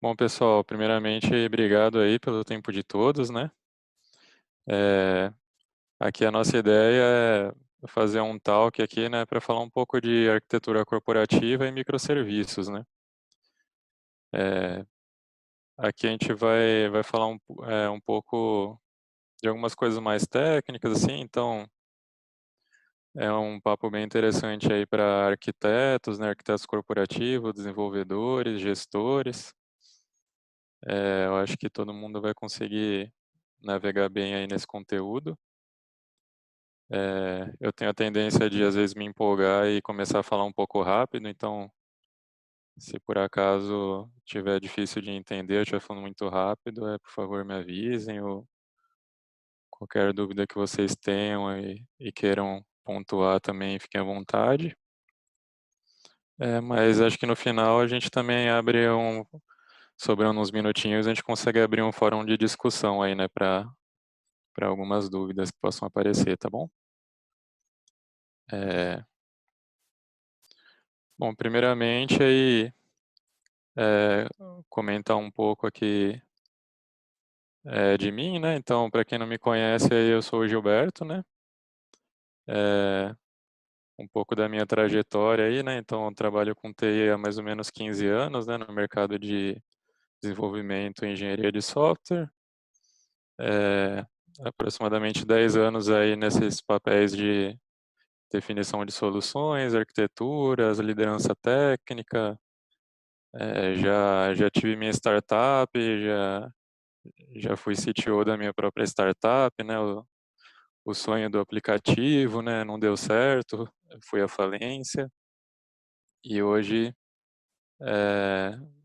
Bom, pessoal, primeiramente, obrigado aí pelo tempo de todos, né? É, aqui a nossa ideia é fazer um talk aqui, né, para falar um pouco de arquitetura corporativa e microserviços, né? É, aqui a gente vai falar um pouco de algumas coisas mais técnicas, assim, então é um papo bem interessante aí para arquitetos, né, arquitetos corporativos, desenvolvedores, gestores. Eu acho que todo mundo vai conseguir navegar bem aí nesse conteúdo. Eu tenho a tendência de, às vezes, me empolgar e começar a falar um pouco rápido, então, se por acaso tiver difícil de entender, eu estiver falando muito rápido, por favor, me avisem, ou qualquer dúvida que vocês tenham e queiram pontuar também, fiquem à vontade. Mas acho que no final a gente também sobrando uns minutinhos, a gente consegue abrir um fórum de discussão aí, né, para algumas dúvidas que possam aparecer, tá bom? É, bom, primeiramente aí é, comentar um pouco aqui de mim, né? Então, para quem não me conhece, aí eu sou o Gilberto, né? É, um pouco da minha trajetória aí, né? Então, eu trabalho com TI há mais ou menos 15 anos, né? No mercado de desenvolvimento e engenharia de software. É, aproximadamente 10 anos aí nesses papéis de definição de soluções, arquiteturas, liderança técnica. Já tive minha startup, já fui CTO da minha própria startup, né? O sonho do aplicativo, né? Não deu certo, fui à falência. E hoje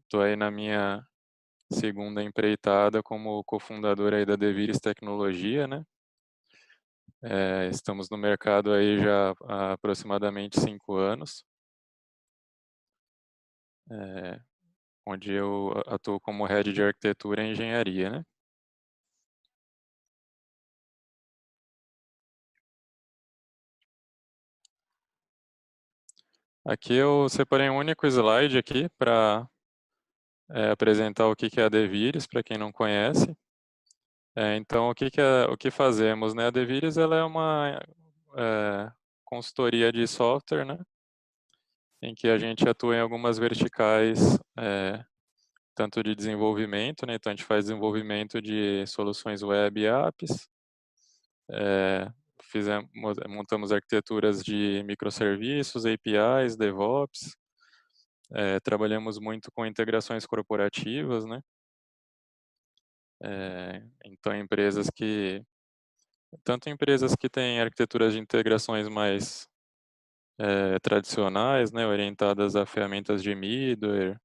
estou aí na minha segunda empreitada como cofundador aí da Devires Tecnologia, né? Estamos no mercado aí já há aproximadamente 5 anos, é, onde eu atuo como head de arquitetura e engenharia, né? Aqui eu separei um único slide aqui para apresentar o que que é a Devires, para quem não conhece. Então, o que fazemos, né? A Devires, ela é uma consultoria de software, né? Em que a gente atua em algumas verticais, tanto de desenvolvimento, né? Então, a gente faz desenvolvimento de soluções web e apps. Montamos arquiteturas de microserviços, APIs, DevOps. Trabalhamos muito com integrações corporativas, né? Então, tanto empresas que têm arquiteturas de integrações mais tradicionais, né, orientadas a ferramentas de middleware.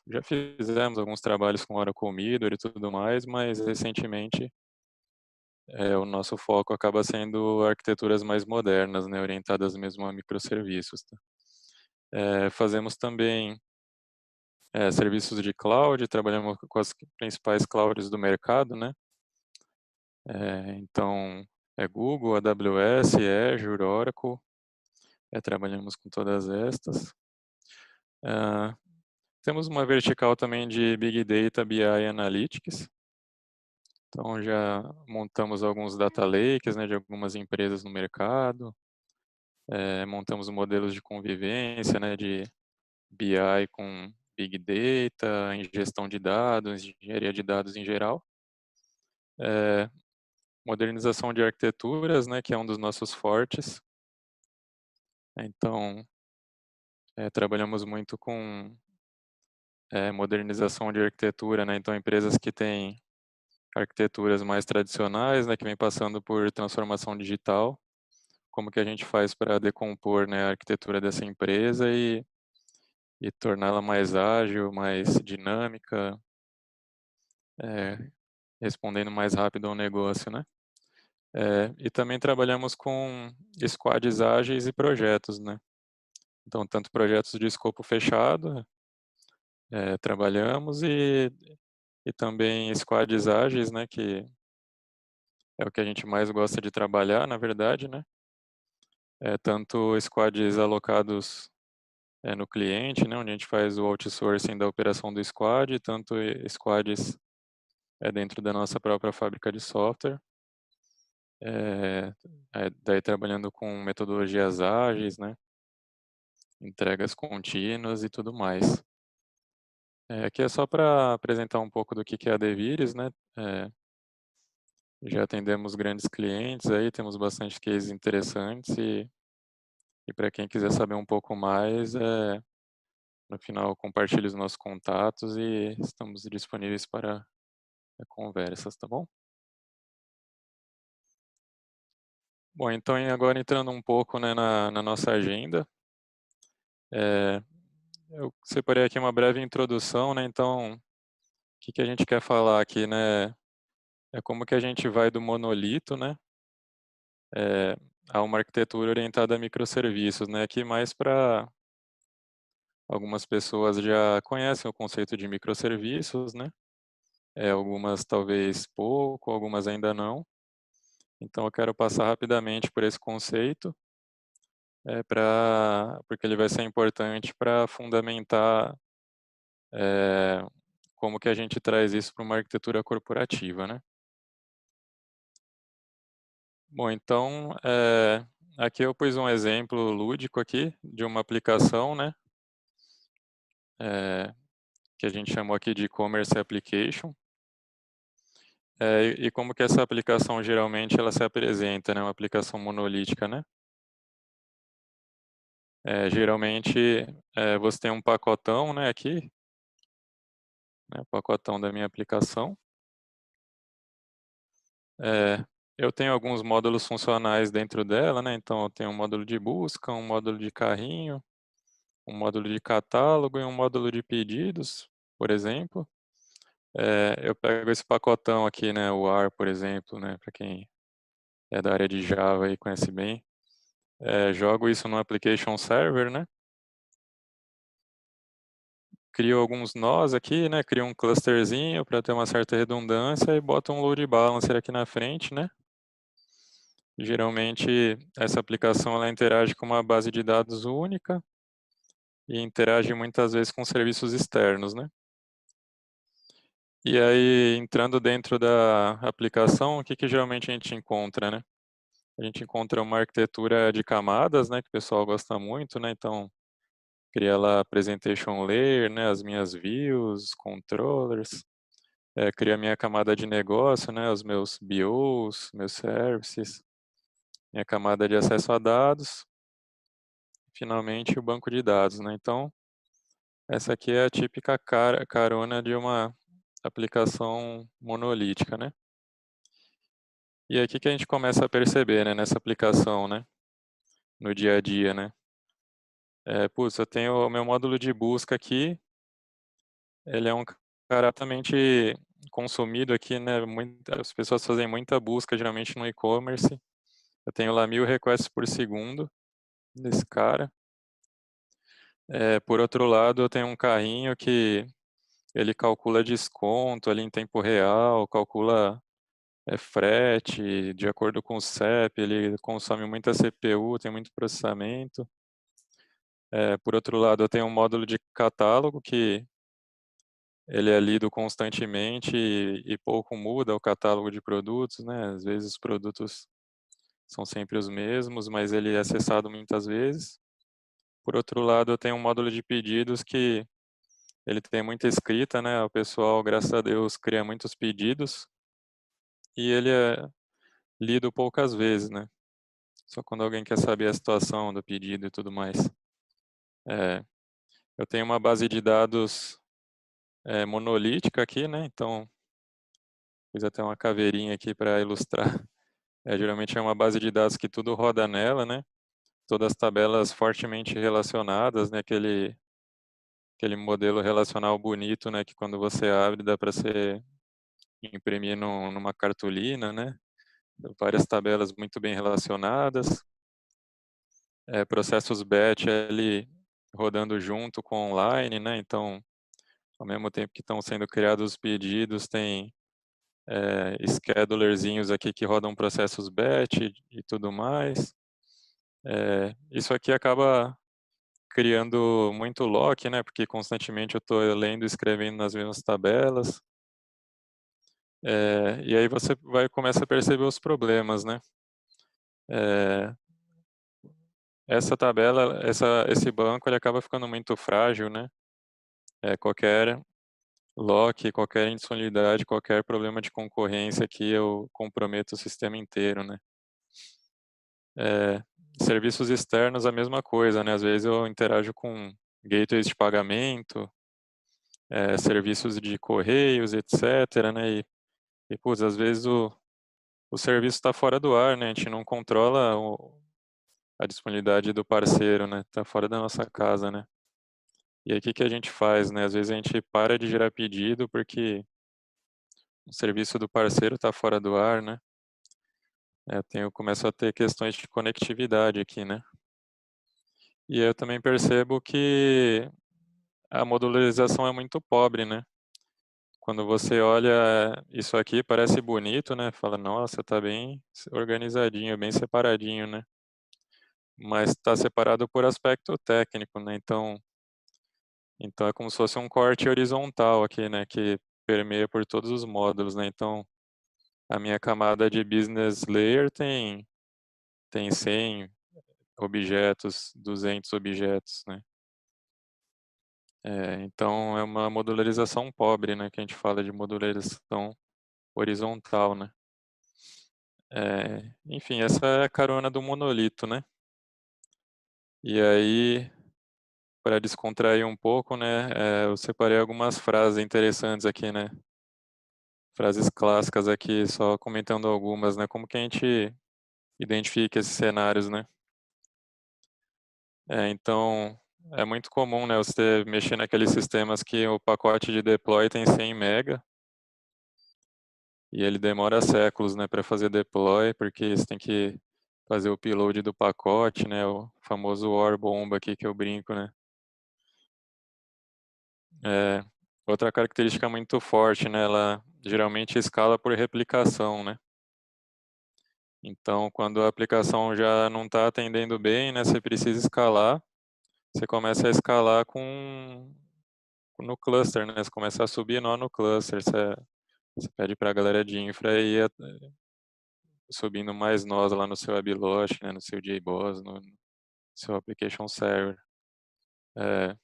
Já fizemos alguns trabalhos com Oracle Middleware e tudo mais, mas recentemente o nosso foco acaba sendo arquiteturas mais modernas, né, orientadas mesmo a microserviços. Tá? Fazemos também serviços de cloud, trabalhamos com as principais clouds do mercado, né? Então, Google, AWS, Azure, Oracle, trabalhamos com todas estas. Ah, temos uma vertical também de Big Data, BI e Analytics. Então, já montamos alguns data lakes, né, de algumas empresas no mercado. Montamos modelos de convivência, né, de BI com Big Data, ingestão de dados, engenharia de dados em geral. Modernização de arquiteturas, né, que é um dos nossos fortes. Então, trabalhamos muito com modernização de arquitetura, né? Então, empresas que têm arquiteturas mais tradicionais, né, que vem passando por transformação digital, como que a gente faz para decompor, né, a arquitetura dessa empresa e torná-la mais ágil, mais dinâmica, é, respondendo mais rápido ao negócio, né? E também trabalhamos com squads ágeis e projetos, né? Então, tanto projetos de escopo fechado, trabalhamos e também squads ágeis, né, que é o que a gente mais gosta de trabalhar, na verdade, né. Tanto squads alocados, no cliente, né, onde a gente faz o outsourcing da operação do squad, tanto squads, dentro da nossa própria fábrica de software. Daí trabalhando com metodologias ágeis, né, entregas contínuas e tudo mais. Aqui é só para apresentar um pouco do que é a Devires, né. Já atendemos grandes clientes aí, temos bastante cases interessantes e para quem quiser saber um pouco mais, no final compartilhe os nossos contatos e estamos disponíveis para conversas, tá bom? Bom, então agora entrando um pouco, né, na nossa agenda, eh, eu separei aqui uma breve introdução, né, então, o que a gente quer falar aqui, né, é como que a gente vai do monolito, né, eh, a uma arquitetura orientada a microserviços, né, aqui mais para algumas pessoas já conhecem o conceito de microserviços, né, algumas talvez pouco, algumas ainda não. Então eu quero passar rapidamente por esse conceito, porque ele vai ser importante para fundamentar, eh, como que a gente traz isso para uma arquitetura corporativa, né. Bom, então, aqui eu pus um exemplo lúdico aqui de uma aplicação, né, eh, que a gente chamou aqui de e-commerce application. E como que essa aplicação geralmente ela se apresenta, né, uma aplicação monolítica, né. Geralmente, você tem um pacotão, né, aqui, né, o pacotão da minha aplicação. Eh, eu tenho alguns módulos funcionais dentro dela, né, então eu tenho um módulo de busca, um módulo de carrinho, um módulo de catálogo e um módulo de pedidos, por exemplo. Eu pego esse pacotão aqui, né, o AR, por exemplo, né, para quem é da área de Java e conhece bem, jogo isso no application server, né, crio alguns nós aqui, né, crio um clusterzinho para ter uma certa redundância e boto um load balancer aqui na frente, né. Geralmente essa aplicação ela interage com uma base de dados única e interage muitas vezes com serviços externos, né. E aí entrando dentro da aplicação, o que geralmente a gente encontra, né. A gente encontra uma arquitetura de camadas, né, que o pessoal gosta muito, né, então cria lá a presentation layer, né, as minhas views, controllers, cria a minha camada de negócio, né, os meus BOs, meus services, minha camada de acesso a dados, finalmente o banco de dados, né. Então, essa aqui é a típica carona de uma aplicação monolítica, né. E aí o que a gente começa a perceber, né, nessa aplicação, né, no dia a dia, né. Putz, eu tenho o meu módulo de busca aqui, ele é um cara altamente consumido aqui, né, as pessoas fazem muita busca geralmente no e-commerce. Eu tenho lá 1000 requests por segundo desse cara. Por outro lado, eu tenho um carrinho que ele calcula desconto ali em tempo real, calcula, frete de acordo com o CEP, ele consome muita CPU, tem muito processamento. Por outro lado, eu tenho um módulo de catálogo que ele é lido constantemente e pouco muda o catálogo de produtos, né, às vezes os produtos são sempre os mesmos, mas ele é acessado muitas vezes. Por outro lado, eu tenho um módulo de pedidos que ele tem muita escrita, né, o pessoal, graças a Deus, cria muitos pedidos e ele é lido poucas vezes, né, só quando alguém quer saber a situação do pedido e tudo mais. Eh, eu tenho uma base de dados, monolítica aqui, né, então fiz até uma caveirinha aqui para ilustrar. Geralmente é uma base de dados que tudo roda nela, né, todas as tabelas fortemente relacionadas, né, aquele modelo relacional bonito, né, que quando você abre dá para você imprimir numa cartolina, né, várias tabelas muito bem relacionadas, processos batch ali rodando junto com online, né, então, ao mesmo tempo que estão sendo criados os pedidos, tem schedulerzinhos aqui que rodam processos batch e tudo mais. Isso aqui acaba criando muito lock, né? Porque constantemente eu estou lendo e escrevendo nas mesmas tabelas. E aí você começa a perceber os problemas, né? É, essa tabela, esse banco, ele acaba ficando muito frágil, né? Qualquer lock, qualquer indisponibilidade, qualquer problema de concorrência aqui, eu comprometo o sistema inteiro, né? É, serviços externos, a mesma coisa, né? Às vezes eu interajo com gateways de pagamento, serviços de correios, etc, né? Putz, às vezes o serviço está fora do ar, né? A gente não controla a disponibilidade do parceiro, né? Está fora da nossa casa, né? E aí o que que a gente faz, né? Às vezes a gente para de gerar pedido porque o serviço do parceiro está fora do ar, né? Eu começo a ter questões de conectividade aqui, né? E eu também percebo que a modularização é muito pobre, né? Quando você olha isso aqui, parece bonito, né? Fala, nossa, tá bem organizadinho, bem separadinho, né? Mas está separado por aspecto técnico, né? Então é como se fosse um corte horizontal aqui, né? Que permeia por todos os módulos, né? Então a minha camada de business layer tem 100 objetos, 200 objetos, né? Então é uma modularização pobre, né? Que a gente fala de modularização horizontal, né? Enfim, essa é a carona do monolito, né? E aí, para descontrair um pouco, né? Eu separei algumas frases interessantes aqui, né? Frases clássicas aqui, só comentando algumas, né? Como que a gente identifica esses cenários, né? Então, é muito comum, né? Você mexer naqueles sistemas que o pacote de deploy tem 100 mega e ele demora séculos, né, para fazer deploy, porque você tem que fazer o upload do pacote, né? O famoso war bomb aqui que eu brinco, né? É, outra característica muito forte, né? Ela geralmente escala por replicação, né? Então, quando a aplicação já não está atendendo bem, né? Você precisa escalar. Você começa a escalar no cluster, né? Você começa a subir nó no cluster. Você pede para a galera de infra ir subindo mais nós lá no seu WebLogic, né? No seu JBoss, no seu application server. É,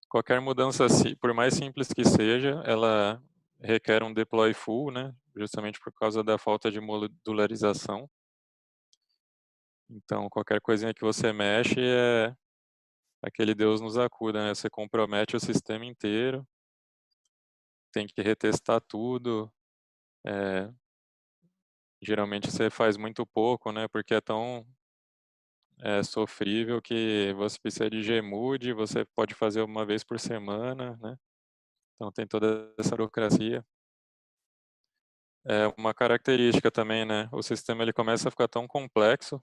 qualquer mudança, por mais simples que seja, ela requer um deploy full, né? Justamente por causa da falta de modularização. Então, qualquer coisinha que você mexe é aquele Deus nos acuda, né? Você compromete o sistema inteiro, tem que retestar tudo. É, geralmente você faz muito pouco, né? Porque é tão sofrível que você precisa de Gmood, você pode fazer uma vez por semana, né? Então tem toda essa burocracia. É uma característica também, né? O sistema ele começa a ficar tão complexo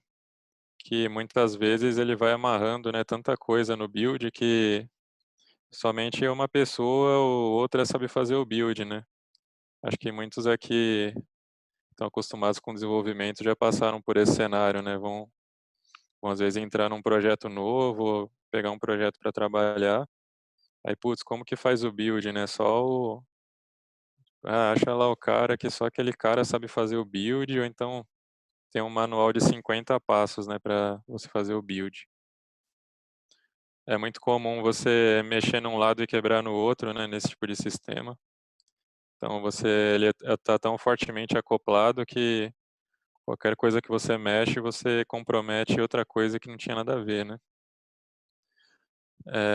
que muitas vezes ele vai amarrando, né, tanta coisa no build que somente uma pessoa ou outra sabe fazer o build, né? Acho que muitos aqui estão acostumados com desenvolvimento já passaram por esse cenário, né? Vão às vezes entrar num projeto novo, pegar um projeto para trabalhar. Aí, putz, como que faz o build, né? Acha lá o cara que só aquele cara sabe fazer o build, ou então tem um manual de 50 passos, né, para você fazer o build. É muito comum você mexer num lado e quebrar no outro, né, nesse tipo de sistema. Então ele está tão fortemente acoplado que qualquer coisa que você mexe, você compromete outra coisa que não tinha nada a ver, né?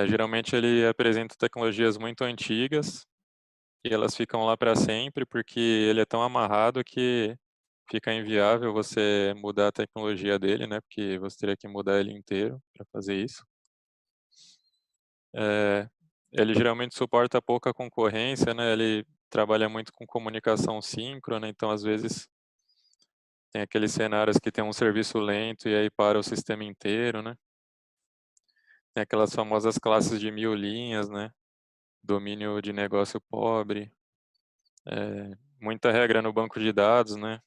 Geralmente ele apresenta tecnologias muito antigas e elas ficam lá para sempre porque ele é tão amarrado que fica inviável você mudar a tecnologia dele, né? Porque você teria que mudar ele inteiro para fazer isso. É, ele geralmente suporta pouca concorrência, né? Ele trabalha muito com comunicação síncrona, então às vezes tem aqueles cenários que tem um serviço lento e aí para o sistema inteiro, né? Tem aquelas famosas classes de 1000 linhas, né? Domínio de negócio pobre. muita regra no banco de dados, né?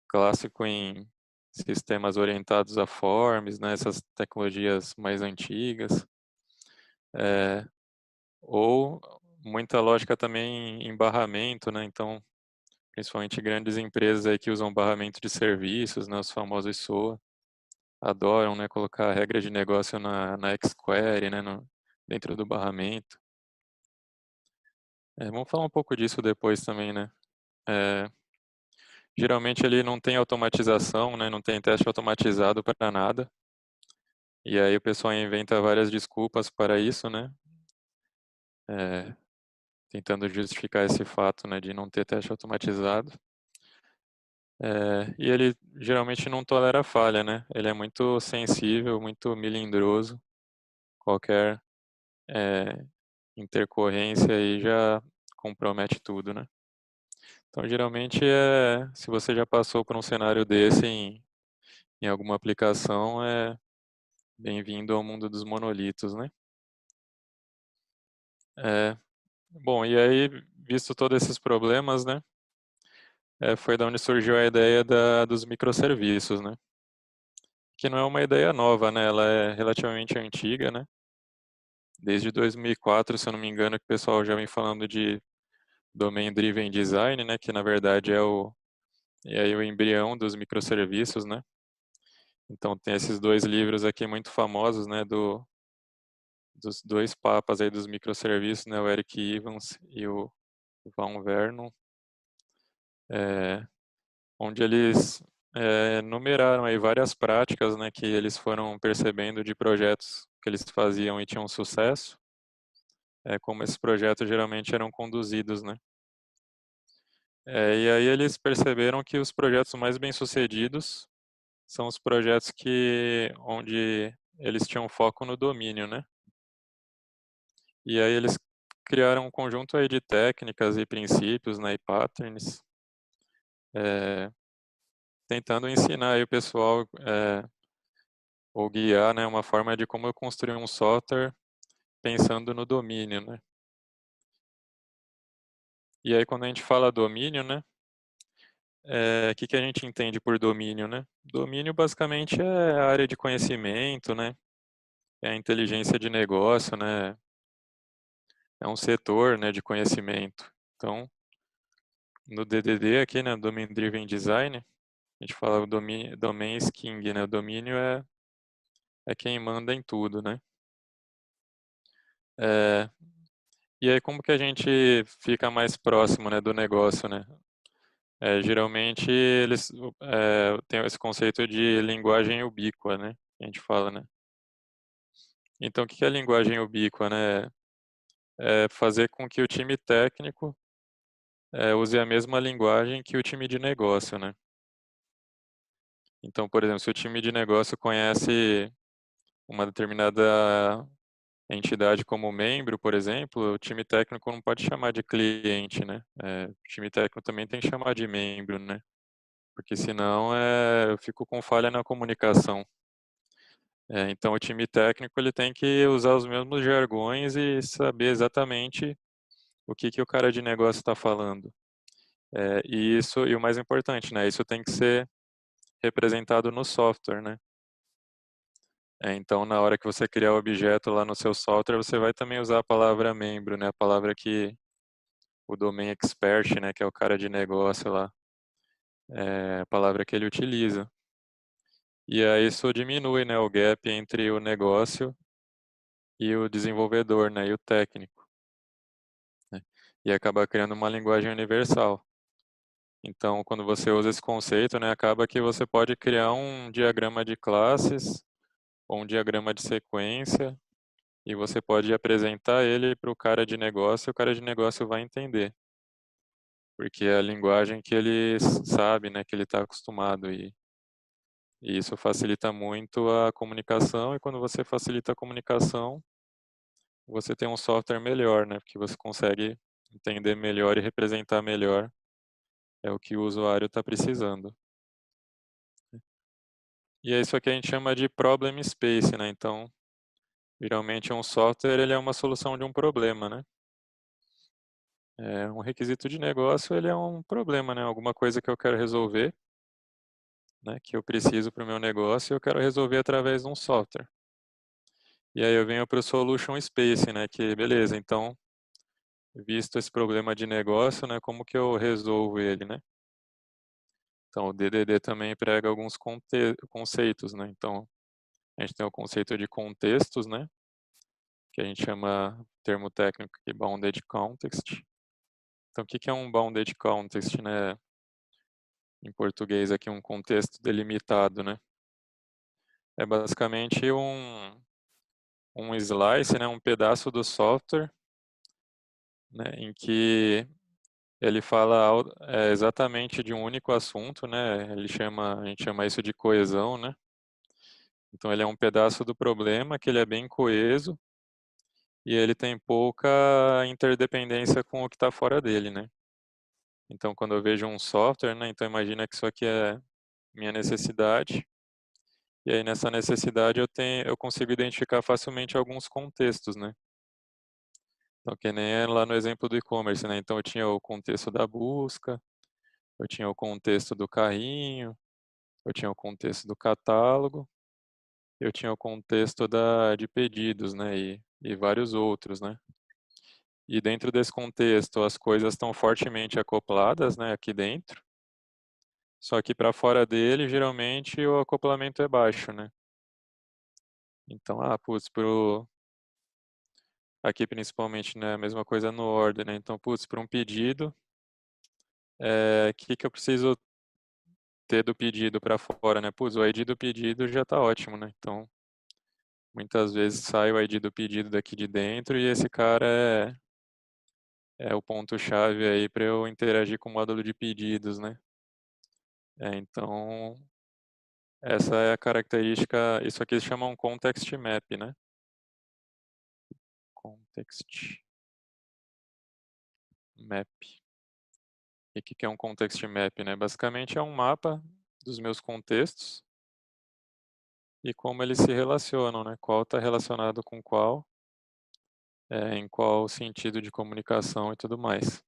Clássico em sistemas orientados a forms, né? Essas tecnologias mais antigas. É, ou muita lógica também em barramento, né? Então, principalmente grandes empresas aí que usam barramento de serviços, né? Os famosos SOA, adoram, né? Colocar regra de negócio na xQuery, né? Dentro do barramento. Vamos falar um pouco disso depois também, né? É, geralmente ele não tem automatização, né? Não tem teste automatizado para nada. E aí o pessoal inventa várias desculpas para isso, né? É, tentando justificar esse fato, né, de não ter teste automatizado. E ele geralmente não tolera falha, né? Ele é muito sensível, muito melindroso. Qualquer é, intercorrência aí já compromete tudo, né? Então, geralmente, se você já passou por um cenário desse em alguma aplicação, bem-vindo ao mundo dos monolitos, né? É, bom, e aí, visto todos esses problemas, né? Foi da onde surgiu a ideia dos microserviços, né? Que não é uma ideia nova, né? Ela é relativamente antiga, né? Desde 2004, se eu não me engano, que o pessoal já vem falando de Domain Driven Design, né? Que na verdade é aí o embrião dos microserviços, né? Então tem esses dois livros aqui muito famosos, né? Dos dois papas aí dos microserviços, né? O Eric Evans e o Van Vernon, é, onde eles numeraram aí várias práticas, né? Que eles foram percebendo de projetos que eles faziam e tinham sucesso, como esses projetos geralmente eram conduzidos, né? E aí eles perceberam que os projetos mais bem-sucedidos são os projetos onde eles tinham foco no domínio, né? E aí eles criaram um conjunto aí de técnicas e princípios, né, e patterns, é, tentando ensinar aí o pessoal ou guiar, né, uma forma de como eu construir um software pensando no domínio, né? E aí quando a gente fala domínio, né, o que a gente entende por domínio, né? Domínio basicamente é a área de conhecimento, né? É a inteligência de negócio, né? É um setor, né, de conhecimento. Então, no DDD aqui, né, Domain Driven Design, a gente fala o domain is king, né? O domínio é quem manda em tudo, né? É, e aí como que a gente fica mais próximo, né, do negócio, né? Geralmente eles têm esse conceito de linguagem ubíqua, né? A gente fala, né? Então o que é linguagem ubíqua, né? É fazer com que o time técnico use a mesma linguagem que o time de negócio, né? Então, por exemplo, se o time de negócio conhece uma determinada entidade como membro, por exemplo, o time técnico não pode chamar de cliente, né? O time técnico também tem que chamar de membro, né? Porque senão eu fico com falha na comunicação. Então o time técnico ele tem que usar os mesmos jargões e saber exatamente o que o cara de negócio está falando. E isso, e o mais importante, né? Isso tem que ser representado no software, né? Então, na hora que você criar o objeto lá no seu software, você vai também usar a palavra membro, né? A palavra que o domain expert, né? Que é o cara de negócio lá, a palavra que ele utiliza. E aí isso diminui, né? O gap entre o negócio e o desenvolvedor, né? E o técnico, né? E acaba criando uma linguagem universal. Então, quando você usa esse conceito, né? Acaba que você pode criar um diagrama de classes ou um diagrama de sequência e você pode apresentar ele para o cara de negócio e o cara de negócio vai entender, porque é a linguagem que ele sabe, né, que ele está acostumado e isso facilita muito a comunicação e quando você facilita a comunicação, você tem um software melhor, né, porque você consegue entender melhor e representar melhor o que o usuário está precisando. E é isso que a gente chama de problem space, né? Então, geralmente um software ele é uma solução de um problema, né? Um requisito de negócio, ele é um problema, né? Alguma coisa que eu quero resolver, né? Que eu preciso para o meu negócio e eu quero resolver através de um software. E aí eu venho para o Solution Space, né? Que beleza, então, visto esse problema de negócio, né? Como que eu resolvo ele, né? Então, o DDD também prega alguns conceitos, né? Então, a gente tem o conceito de contextos, né? Que a gente chama, termo técnico, de Bounded Context. Então, o que que é um Bounded Context, né? Em português aqui, um contexto delimitado, né? É basicamente um slice, né? Um pedaço do software, né? Em que ele fala exatamente de um único assunto, né? A gente chama isso de coesão, né? Então ele é um pedaço do problema que ele é bem coeso e ele tem pouca interdependência com o que está fora dele, né? Então quando eu vejo um software, né? Então imagina que isso aqui é minha necessidade e aí nessa necessidade eu consigo identificar facilmente alguns contextos, né? Então que nem é lá no exemplo do e-commerce, né? Então eu tinha o contexto da busca, eu tinha o contexto do carrinho, eu tinha o contexto do catálogo, eu tinha o contexto de pedidos, né, e vários outros, né. E dentro desse contexto, as coisas estão fortemente acopladas, né, aqui dentro, só que para fora dele, geralmente, o acoplamento é baixo, né. Então, putz, aqui principalmente, né, a mesma coisa no order, né. Então, putz, para um pedido, que eu preciso ter do pedido para fora, né. Putz, o ID do pedido já está ótimo, né. Então, muitas vezes sai o ID do pedido daqui de dentro e esse cara é o ponto-chave aí para eu interagir com o módulo de pedidos, né? Então, essa é a característica, isso aqui se chama um context map, né? Context map. E o que é um context map, né? Basicamente é um mapa dos meus contextos e como eles se relacionam, né? Qual está relacionado com qual, em qual sentido de comunicação e tudo mais.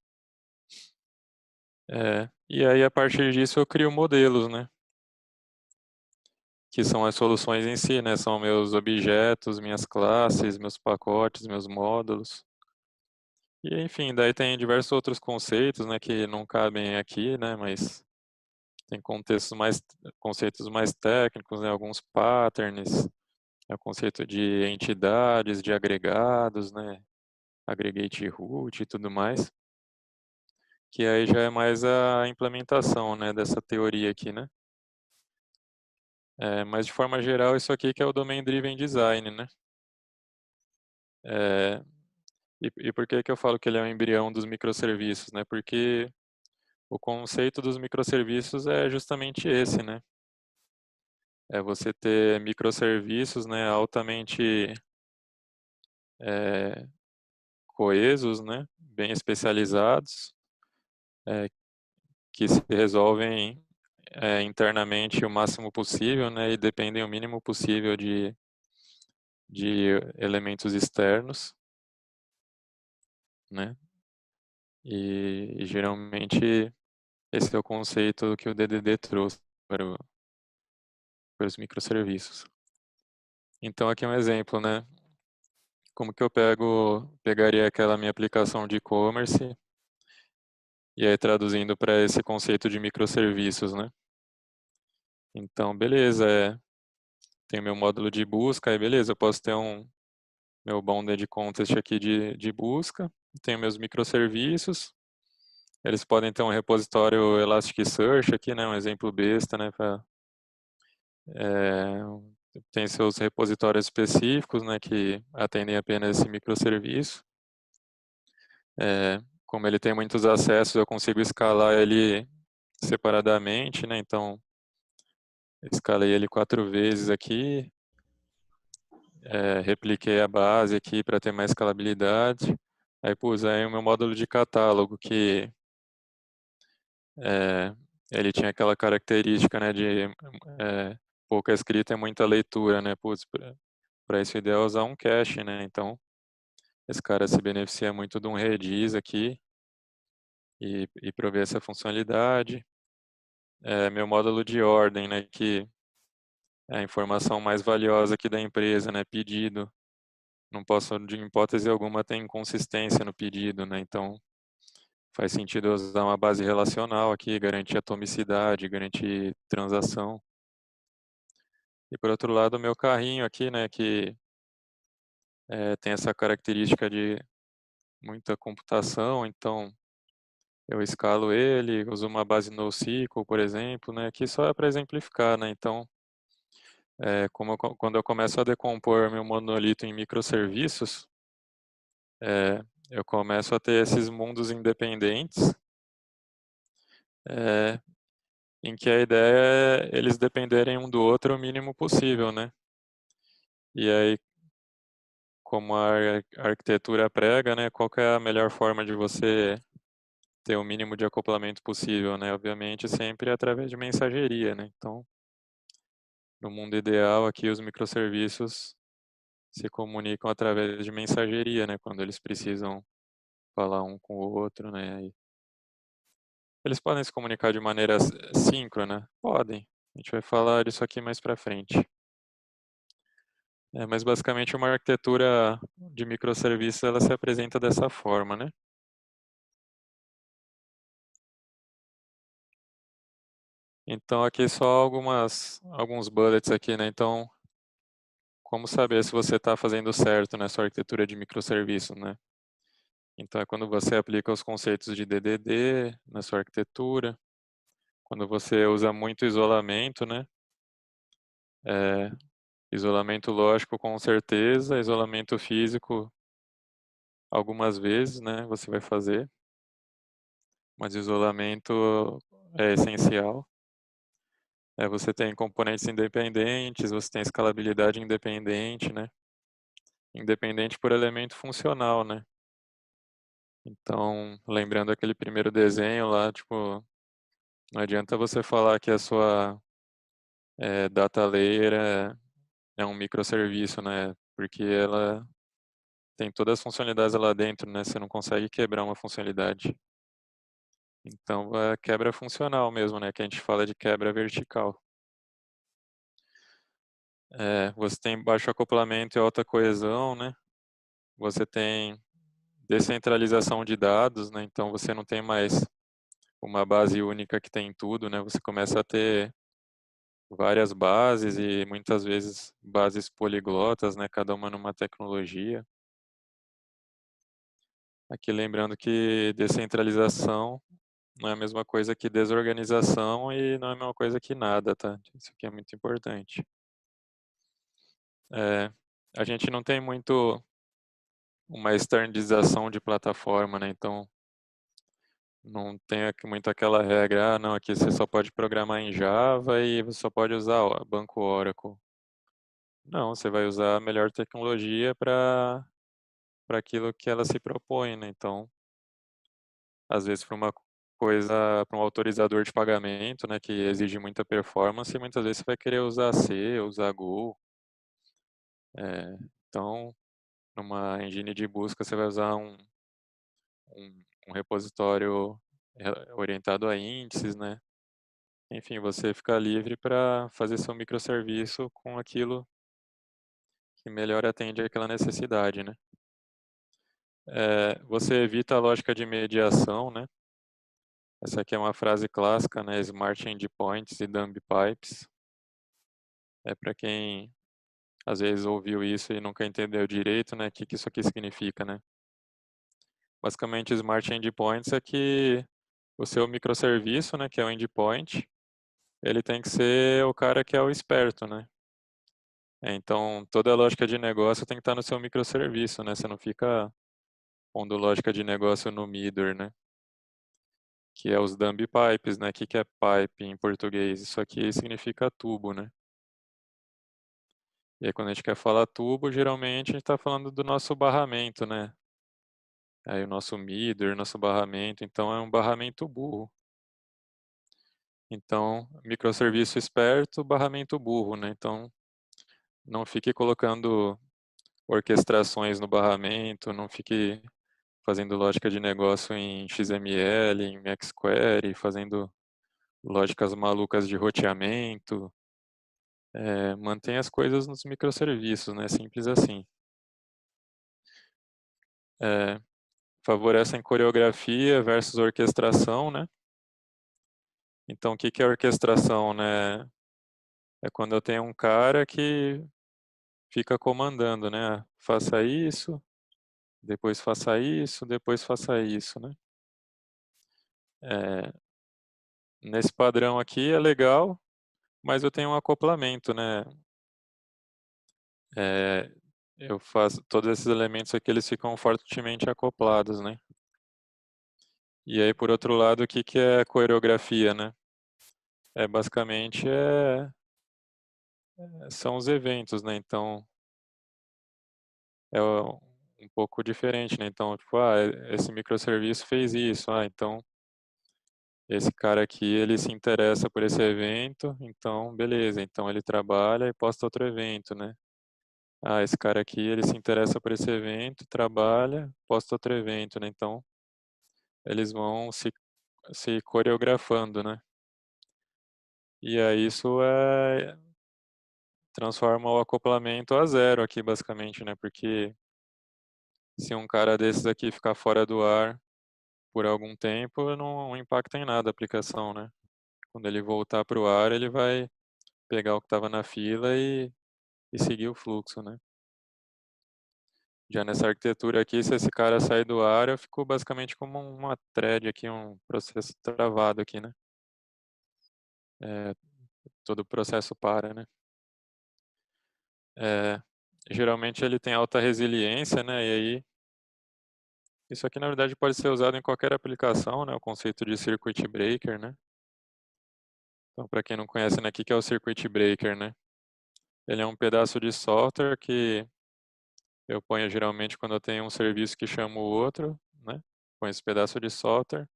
E aí, a partir disso, eu crio modelos, né? Que são as soluções em si, né? São meus objetos, minhas classes, meus pacotes, meus módulos. E enfim, daí tem diversos outros conceitos, né, que não cabem aqui, né, mas tem conceitos mais técnicos, né, alguns patterns, o conceito de entidades, de agregados, né, aggregate root e tudo mais, que aí já é mais a implementação, né, dessa teoria aqui, né. Mas de forma geral, isso aqui que é o Domain Driven Design, né. É, e por que que eu falo que ele é o embrião dos microserviços, né? Porque o conceito dos microserviços é justamente esse, né? É você ter microserviços, né, altamente é, coesos, né, bem especializados, é, que se resolvem internamente o máximo possível, né, e dependem o mínimo possível de elementos externos, né? E geralmente esse é o conceito que o DDD trouxe para os microserviços. Então aqui é um exemplo, né? Como que eu pegaria aquela minha aplicação de e-commerce e aí traduzindo para esse conceito de microserviços, né? Então, beleza, tem meu módulo de busca, aí beleza, eu posso ter meu bounded contest aqui de busca, tenho meus microserviços, eles podem ter um repositório Elasticsearch aqui, né? Um exemplo besta, né? É, tem seus repositórios específicos, né, que atendem apenas esse microserviço. Como ele tem muitos acessos, eu consigo escalar ele separadamente, né? Então, escalei ele 4 vezes aqui, repliquei a base aqui para ter mais escalabilidade. Aí pus aí o meu módulo de catálogo, que é, ele tinha aquela característica, né, de pouca escrita e muita leitura, né? Putz, para isso o ideal é usar um cache, né? Então, esse cara se beneficia muito de um Redis aqui, e prover essa funcionalidade. Meu módulo de ordem, né, que é a informação mais valiosa aqui da empresa, né, pedido. Não posso, de hipótese alguma, ter inconsistência no pedido, né, então faz sentido usar uma base relacional aqui, garantir atomicidade, garantir transação. E por outro lado, o meu carrinho aqui, né, que tem essa característica de muita computação, então eu escalo ele, uso uma base NoSQL, por exemplo, né, aqui só é para exemplificar, né, então quando eu começo a decompor meu monolito em microserviços, é, eu começo a ter esses mundos independentes, é, em que a ideia é eles dependerem um do outro o mínimo possível, né? E aí, como a arquitetura prega, né, qual que é a melhor forma de você ter o mínimo de acoplamento possível, né? Obviamente sempre através de mensageria, né? Então, no mundo ideal aqui os microserviços se comunicam através de mensageria, né? Quando eles precisam falar um com o outro, né? E eles podem se comunicar de maneira síncrona? Podem. A gente vai falar disso aqui mais para frente. Mas basicamente uma arquitetura de microserviços ela se apresenta dessa forma, né? Então aqui só alguns bullets aqui, né? Então, como saber se você está fazendo certo nessa arquitetura de microserviços, né? Então é quando você aplica os conceitos de DDD na sua arquitetura, quando você usa muito isolamento, né? É, isolamento lógico com certeza, isolamento físico algumas vezes, né? Você vai fazer, mas isolamento é essencial. Você tem componentes independentes, você tem escalabilidade independente, né? Independente por elemento funcional, né? Então, lembrando aquele primeiro desenho lá, tipo, não adianta você falar que a sua data layer é um microserviço, né? Porque ela tem todas as funcionalidades lá dentro, né? Você não consegue quebrar uma funcionalidade. Então, é quebra funcional mesmo, né? Que a gente fala de quebra vertical. Você tem baixo acoplamento e alta coesão, né? Você tem descentralização de dados, né? Então, você não tem mais uma base única que tem tudo, né? Você começa a ter várias bases e muitas vezes bases poliglotas, né? Cada uma numa tecnologia. Aqui lembrando que descentralização não é a mesma coisa que desorganização e não é a mesma coisa que nada, tá? Isso aqui é muito importante. A gente não tem muito uma standardização de plataforma, né? Então não tem aqui muito aquela regra, não, aqui você só pode programar em Java e você só pode usar o banco Oracle. Não, você vai usar a melhor tecnologia para aquilo que ela se propõe, né? Então, às vezes para uma coisa, para um autorizador de pagamento, né, que exige muita performance, muitas vezes você vai querer usar C, usar Go. É, então, numa engine de busca, você vai usar um repositório orientado a índices, né? Enfim, você fica livre para fazer seu microserviço com aquilo que melhor atende àquela necessidade, né? Você evita a lógica de mediação, né? Essa aqui é uma frase clássica, né? Smart Endpoints e Dumb Pipes. Para quem às vezes ouviu isso e nunca entendeu direito, né? O que isso aqui significa, né? Basicamente, Smart Endpoints é que o seu microserviço, né? Que é o endpoint, ele tem que ser o cara que é o esperto, né? Então, toda a lógica de negócio tem que estar no seu microserviço, né? Você não fica pondo lógica de negócio no middle, né? Que é os dumb pipes, né? O que é pipe em português? Isso aqui significa tubo, né? E aí, quando a gente quer falar tubo, geralmente a gente está falando do nosso barramento, né? Aí o nosso middle, nosso barramento, então é um barramento burro. Então, microserviço esperto, barramento burro, né? Então, não fique colocando orquestrações no barramento, não fique fazendo lógica de negócio em XML, em XQuery, fazendo lógicas malucas de roteamento, mantém as coisas nos microserviços, né? Simples assim. É, favorecem coreografia versus orquestração, né? Então, o que que é orquestração, né? É quando eu tenho um cara que fica comandando, né? Faça isso, depois faça isso, depois faça isso, né? É, nesse padrão aqui é legal, mas eu tenho um acoplamento, né? É, eu faço todos esses elementos aqui, eles ficam fortemente acoplados, né? E aí, por outro lado, o que que é coreografia, né? Basicamente são os eventos, né? Então um pouco diferente, né? Então, tipo, esse microserviço fez isso, então esse cara aqui, ele se interessa por esse evento, então beleza, então ele trabalha e posta outro evento, né? Esse cara aqui, ele se interessa por esse evento, trabalha, posta outro evento, né? Então eles vão se coreografando, né? E aí isso transforma o acoplamento a zero aqui, basicamente, né? Porque se um cara desses aqui ficar fora do ar por algum tempo, não impacta em nada a aplicação, né? Quando ele voltar para o ar, ele vai pegar o que estava na fila e seguir o fluxo, né? Já nessa arquitetura aqui, se esse cara sair do ar, eu fico basicamente como uma thread aqui, um processo travado aqui, né? É, todo o processo para, né? É, geralmente ele tem alta resiliência, né? E aí, isso aqui na verdade pode ser usado em qualquer aplicação, né? O conceito de circuit breaker, né? Então, para quem não conhece, né, o que é o circuit breaker, né? Ele é um pedaço de software que eu ponho geralmente quando eu tenho um serviço que chama o outro, né? Põe esse pedaço de software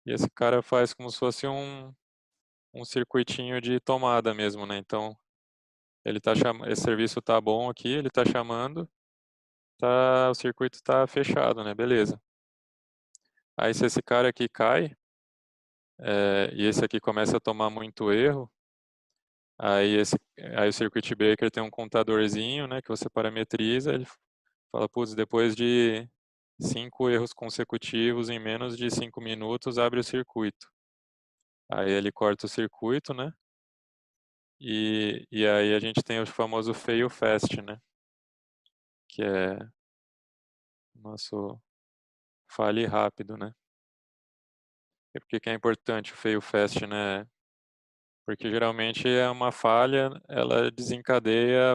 e esse cara faz como se fosse um circuitinho de tomada mesmo, né? Então, ele tá esse serviço tá bom aqui, ele tá chamando, o circuito tá fechado, né? Beleza. Aí se esse cara aqui cai, e esse aqui começa a tomar muito erro, aí o circuit breaker tem um contadorzinho, né, que você parametriza, ele fala, putz, depois de 5 erros consecutivos em menos de 5 minutos, abre o circuito. Aí ele corta o circuito, né? E aí a gente tem o famoso fail fast, né? Que é o nosso fale rápido, né? E por que que é importante o fail fast, né? Porque geralmente é uma falha, ela desencadeia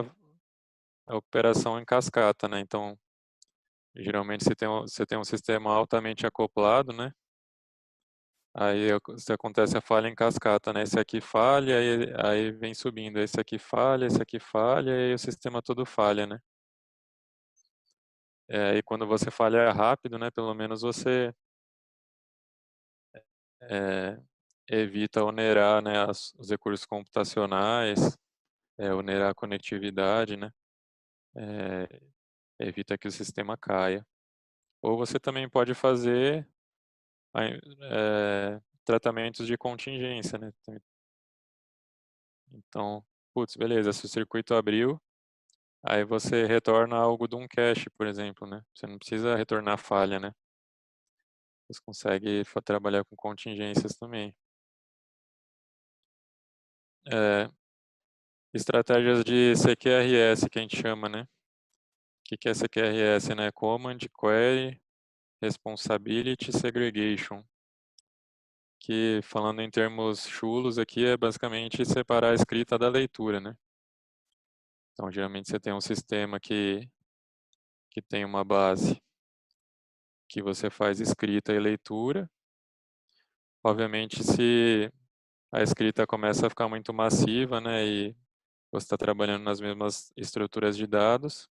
a operação em cascata, né? Então, geralmente você tem um sistema altamente acoplado, né? Aí se acontece a falha em cascata, né? Esse aqui falha, aí vem subindo. Esse aqui falha, e aí o sistema todo falha, né? E quando você falha rápido, né? Pelo menos você é, evita onerar, né? Os recursos computacionais, onerar a conectividade, né? É, evita que o sistema caia. Ou você também pode fazer tratamentos de contingência, né? Então, putz, beleza, se o circuito abriu, aí você retorna algo de um cache, por exemplo, né? Você não precisa retornar falha, né? Você consegue trabalhar com contingências também. É, estratégias de CQRS, que a gente chama, né? O que é CQRS, né? Command, Query, Responsibility, Segregation. Que, falando em termos chulos aqui, é basicamente separar a escrita da leitura, né? Então, geralmente você tem um sistema que tem uma base que você faz escrita e leitura. Obviamente, se a escrita começa a ficar muito massiva, né, e você está trabalhando nas mesmas estruturas de dados,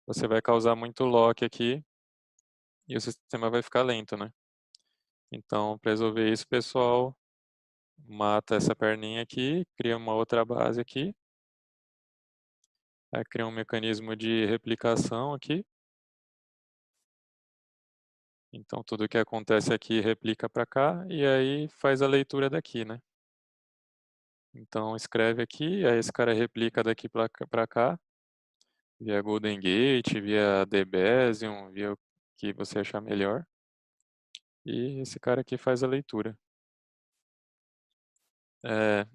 você vai causar muito lock aqui e o sistema vai ficar lento, né? Então, para resolver isso, o pessoal mata essa perninha aqui, cria uma outra base aqui, aí cria um mecanismo de replicação aqui, Então tudo que acontece aqui replica para cá e aí faz a leitura daqui, né? Então escreve aqui, aí esse cara replica daqui para cá, via Golden Gate, via Debezium, via o que você achar melhor. E esse cara aqui faz a leitura. É,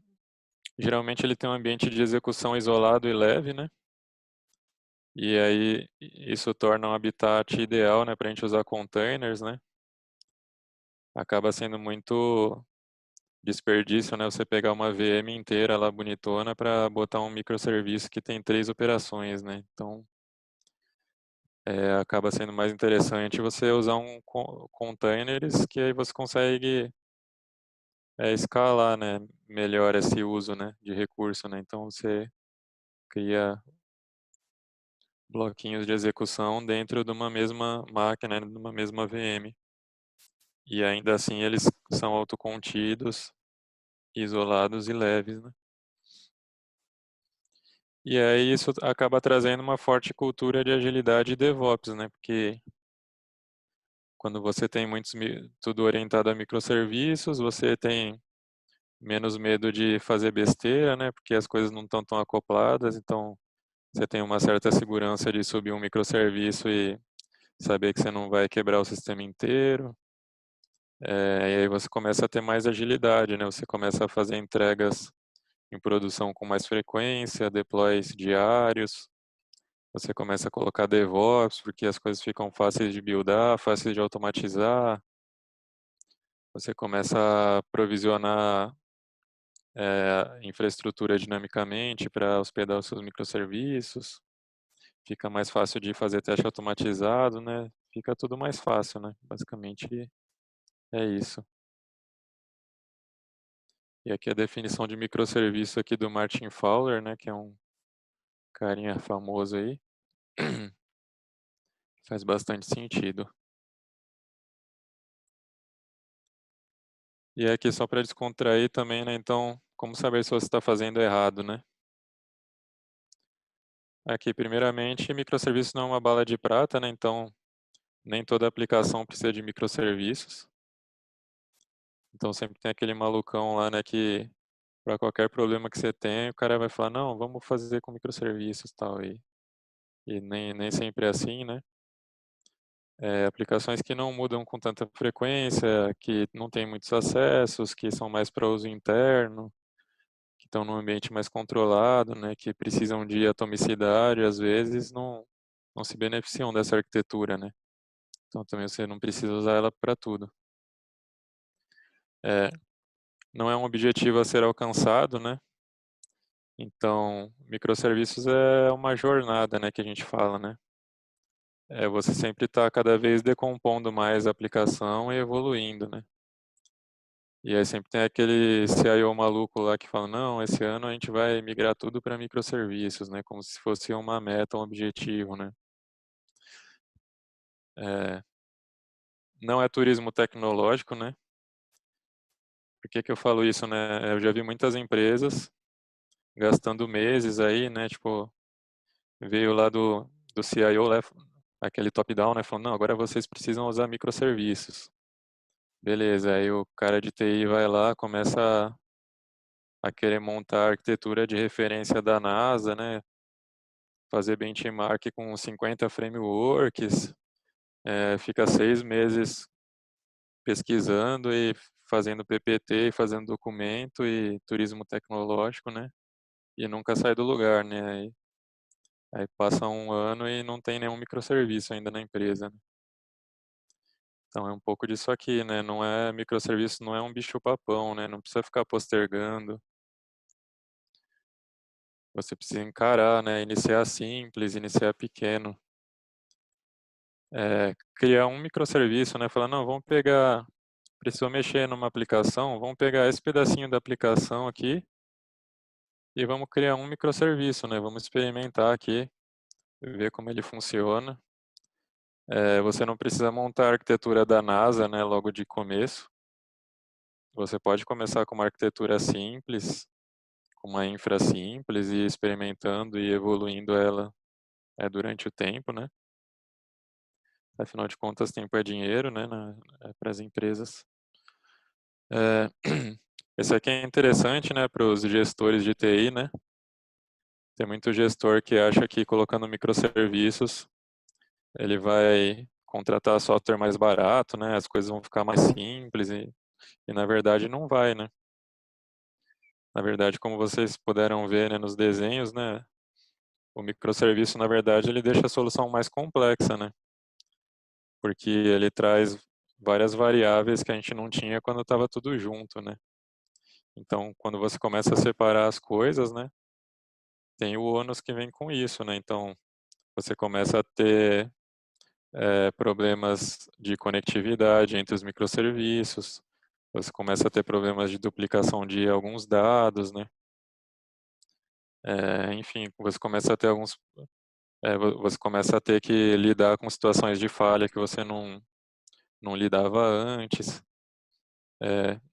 geralmente ele tem um ambiente de execução isolado e leve, né? E aí isso torna um habitat ideal, né, para a gente usar containers, né? Acaba sendo muito desperdício, né, você pegar uma VM inteira lá bonitona para botar um microserviço que tem 3 operações, né? Então acaba sendo mais interessante você usar containers que aí você consegue escalar, né, melhor esse uso, né, de recurso, né? Então você cria bloquinhos de execução dentro de uma mesma máquina, de uma mesma VM. E ainda assim eles são autocontidos, isolados e leves, né? E aí isso acaba trazendo uma forte cultura de agilidade e DevOps, né? Porque quando você tem tudo orientado a microserviços, você tem menos medo de fazer besteira, né? Porque as coisas não estão tão acopladas, então você tem uma certa segurança de subir um microserviço e saber que você não vai quebrar o sistema inteiro. E aí você começa a ter mais agilidade, né? Você começa a fazer entregas em produção com mais frequência, deploys diários. Você começa a colocar DevOps, porque as coisas ficam fáceis de buildar, fáceis de automatizar. Você começa a provisionar infraestrutura dinamicamente para hospedar os seus microserviços. Fica mais fácil de fazer teste automatizado, né? Fica tudo mais fácil, né? Basicamente é isso. E aqui a definição de microserviço aqui do Martin Fowler, né? Que é um carinha famoso aí. Faz bastante sentido. E aqui só para descontrair também, né? Então, como saber se você está fazendo errado, né? Aqui, primeiramente, microserviço não é uma bala de prata, né? Então, nem toda aplicação precisa de microserviços. Então, sempre tem aquele malucão lá, né? Que para qualquer problema que você tem, o cara vai falar, não, vamos fazer com microserviços e tal. E nem sempre é assim, né? Aplicações que não mudam com tanta frequência, que não têm muitos acessos, que são mais para uso interno, que estão num ambiente mais controlado, né, que precisam de atomicidade, às vezes não se beneficiam dessa arquitetura, né? Então também você não precisa usar ela para tudo. É, não é um objetivo a ser alcançado, né? Então, microserviços é uma jornada, né, que a gente fala, né? Você sempre está cada vez decompondo mais a aplicação e evoluindo, né? E aí sempre tem aquele CIO maluco lá que fala, não, esse ano a gente vai migrar tudo para microserviços, né? Como se fosse uma meta, um objetivo, né? É, não é turismo tecnológico, né? Por que que eu falo isso, né? Eu já vi muitas empresas gastando meses aí, né? Tipo, veio lá do CIO, né? Aquele top-down, né? Falando, não, agora vocês precisam usar microserviços. Beleza, aí o cara de TI vai lá, começa a querer montar a arquitetura de referência da NASA, né? Fazer benchmark com 50 frameworks, fica 6 meses pesquisando e fazendo PPT, fazendo documento e turismo tecnológico, né? E nunca sai do lugar, né? Aí passa um ano e não tem nenhum microserviço ainda na empresa, né? Então é um pouco disso aqui, né? Não é microserviço, não é um bicho-papão, né? Não precisa ficar postergando. Você precisa encarar, né? Iniciar simples, iniciar pequeno. Criar um microserviço, né? Falar, não, vamos pegar, precisou mexer numa aplicação, vamos pegar esse pedacinho da aplicação aqui e vamos criar um microserviço, né? Vamos experimentar aqui, ver como ele funciona. Você não precisa montar a arquitetura da NASA, né? Logo de começo. Você pode começar com uma arquitetura simples, com uma infra simples e experimentando e evoluindo ela durante o tempo, né? Afinal de contas, tempo é dinheiro, né, para as empresas. É, esse aqui é interessante, né, para os gestores de TI, né? Tem muito gestor que acha que colocando microserviços ele vai contratar software mais barato, né? As coisas vão ficar mais simples e na verdade não vai, né? Na verdade, como vocês puderam ver, né, nos desenhos, né, o microserviço, na verdade, ele deixa a solução mais complexa, né? Porque ele traz várias variáveis que a gente não tinha quando estava tudo junto, né? Então, quando você começa a separar as coisas, né, tem o ônus que vem com isso, né? Então, você começa a ter problemas de conectividade entre os microserviços, você começa a ter problemas de duplicação de alguns dados, né? Enfim, você começa a ter você começa a ter que lidar com situações de falha que você não lidava antes.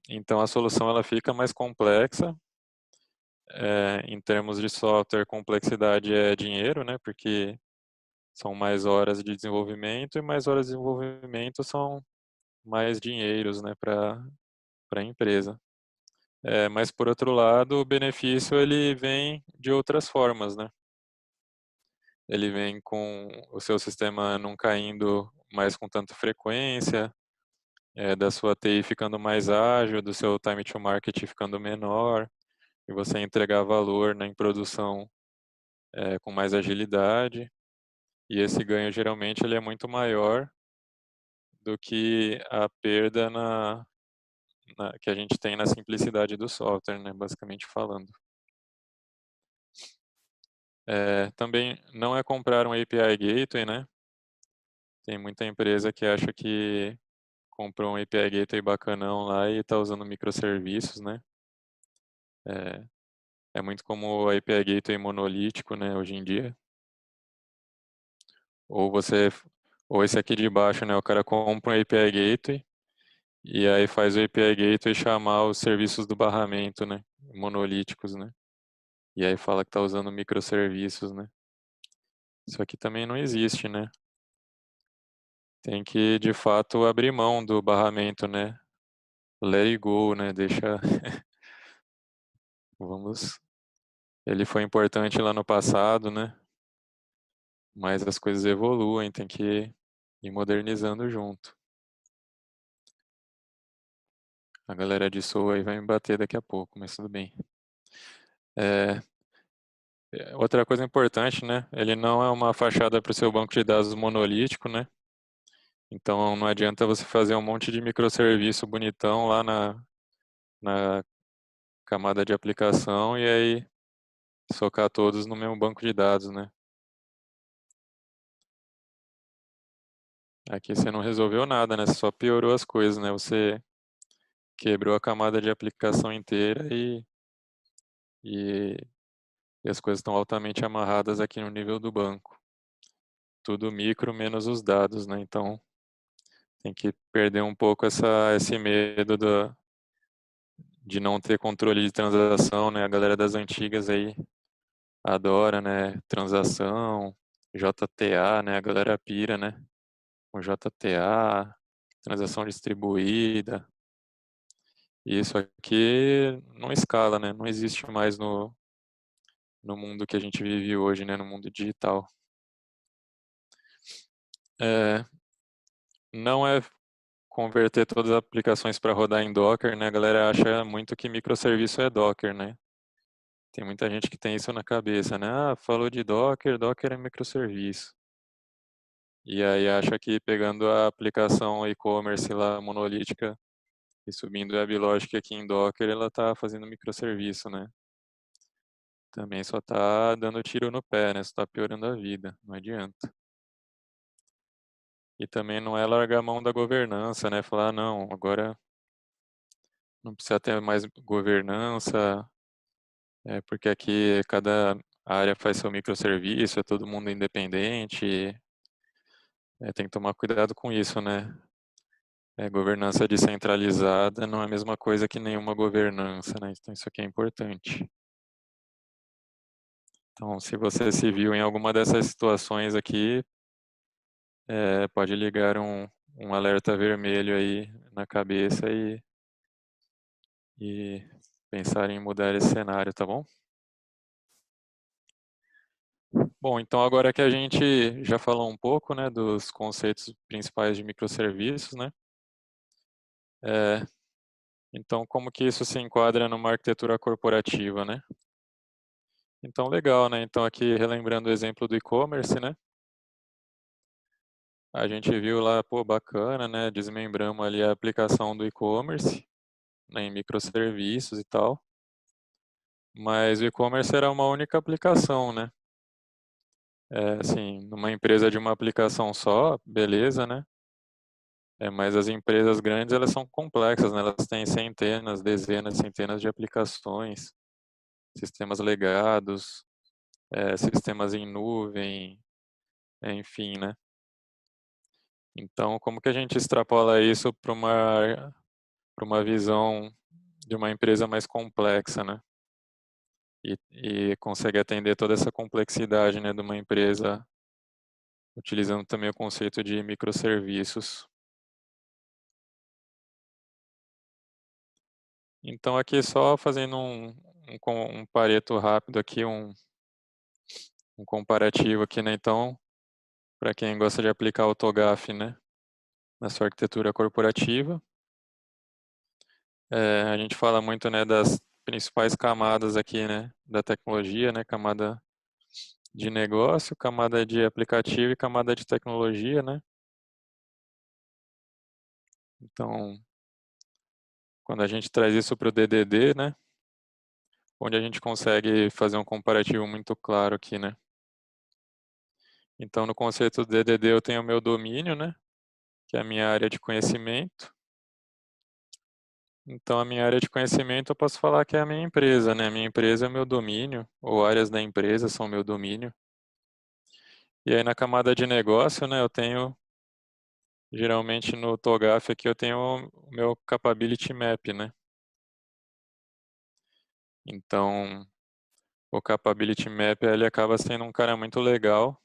Então a solução ela fica mais complexa. Em termos de software, complexidade é dinheiro, né? Porque são mais horas de desenvolvimento e mais horas de desenvolvimento são mais dinheiros, né, para a empresa. Mas por outro lado, o benefício ele vem de outras formas, né? Ele vem com o seu sistema não caindo mais com tanta frequência, da sua TI ficando mais ágil, do seu time to market ficando menor, e você entregar valor, né, em produção com mais agilidade. E esse ganho geralmente ele é muito maior do que a perda que a gente tem na simplicidade do software, né, basicamente falando. Também não é comprar um API Gateway, né? Tem muita empresa que acha que comprou um API Gateway bacanão lá e está usando microserviços, né? É, é muito como o API Gateway monolítico, né, hoje em dia. Ou você, ou esse aqui de baixo, né, o cara compra um API Gateway e aí faz o API Gateway chamar os serviços do barramento, né, monolíticos, né? E aí fala que está usando microserviços, né? Isso aqui também não existe, né? Tem que, de fato, abrir mão do barramento, né? Let it go, né? Deixa. Vamos. Ele foi importante lá no passado, né? Mas as coisas evoluem, tem que ir modernizando junto. A galera de Soul aí vai me bater daqui a pouco, mas tudo bem. É, outra coisa importante, né? Ele não é uma fachada para o seu banco de dados monolítico, né? Então não adianta você fazer um monte de microserviço bonitão lá na camada de aplicação e aí socar todos no mesmo banco de dados, né? Aqui você não resolveu nada, né? Você só piorou as coisas, né? Você quebrou a camada de aplicação inteira e, e as coisas estão altamente amarradas aqui no nível do banco. Tudo micro menos os dados, né? Então tem que perder um pouco esse medo de não ter controle de transação, né? A galera das antigas aí adora, né? Transação, JTA, né? A galera pira, né? Com JTA, transação distribuída. E isso aqui não escala, né? Não existe mais no mundo que a gente vive hoje, né? No mundo digital. É, não é converter todas as aplicações para rodar em Docker, né? A galera acha muito que microserviço é Docker, né? Tem muita gente que tem isso na cabeça, né? Ah, falou de Docker, Docker é microserviço. E aí acha que pegando a aplicação e-commerce lá monolítica e subindo o WebLogic aqui em Docker, ela está fazendo microserviço, né? Também só está dando tiro no pé, né? Só está piorando a vida, não adianta. E também não é largar a mão da governança, né? Falar, não, agora não precisa ter mais governança, porque aqui cada área faz seu microserviço, é todo mundo independente. Tem que tomar cuidado com isso, né? Governança descentralizada não é a mesma coisa que nenhuma governança, né? Então isso aqui é importante. Então, se você se viu em alguma dessas situações aqui, pode ligar um alerta vermelho aí na cabeça e pensar em mudar esse cenário, tá bom? Bom, então agora que a gente já falou um pouco, né, dos conceitos principais de microserviços, né? É, então, como que isso se enquadra numa arquitetura corporativa, né? Então, legal, né? Então, aqui relembrando o exemplo do e-commerce, né? A gente viu lá, pô, bacana, né? Desmembramos ali a aplicação do e-commerce, né, em microserviços e tal. Mas o e-commerce era uma única aplicação, né? Assim, numa empresa de uma aplicação só, beleza, né? Mas as empresas grandes, elas são complexas, né? Elas têm centenas, dezenas, centenas de aplicações, sistemas legados, sistemas em nuvem, enfim, né? Então, como que a gente extrapola isso para uma visão de uma empresa mais complexa, né? E consegue atender toda essa complexidade, né, de uma empresa, utilizando também o conceito de microserviços. Então, aqui só fazendo um Pareto rápido aqui, um comparativo aqui, né? Então, para quem gosta de aplicar o TOGAF, né, na sua arquitetura corporativa, a gente fala muito, né, das principais camadas aqui, né, da tecnologia, né, camada de negócio, camada de aplicativo e camada de tecnologia, né? Então, quando a gente traz isso para o DDD, né, onde a gente consegue fazer um comparativo muito claro aqui, né? Então, no conceito do DDD, eu tenho o meu domínio, né, que é a minha área de conhecimento. Então, a minha área de conhecimento eu posso falar que é a minha empresa, né? A minha empresa é o meu domínio, ou áreas da empresa são meu domínio. E aí, na camada de negócio, né, eu tenho, geralmente no TOGAF aqui, eu tenho o meu Capability Map, né? Então, o Capability Map, ele acaba sendo um cara muito legal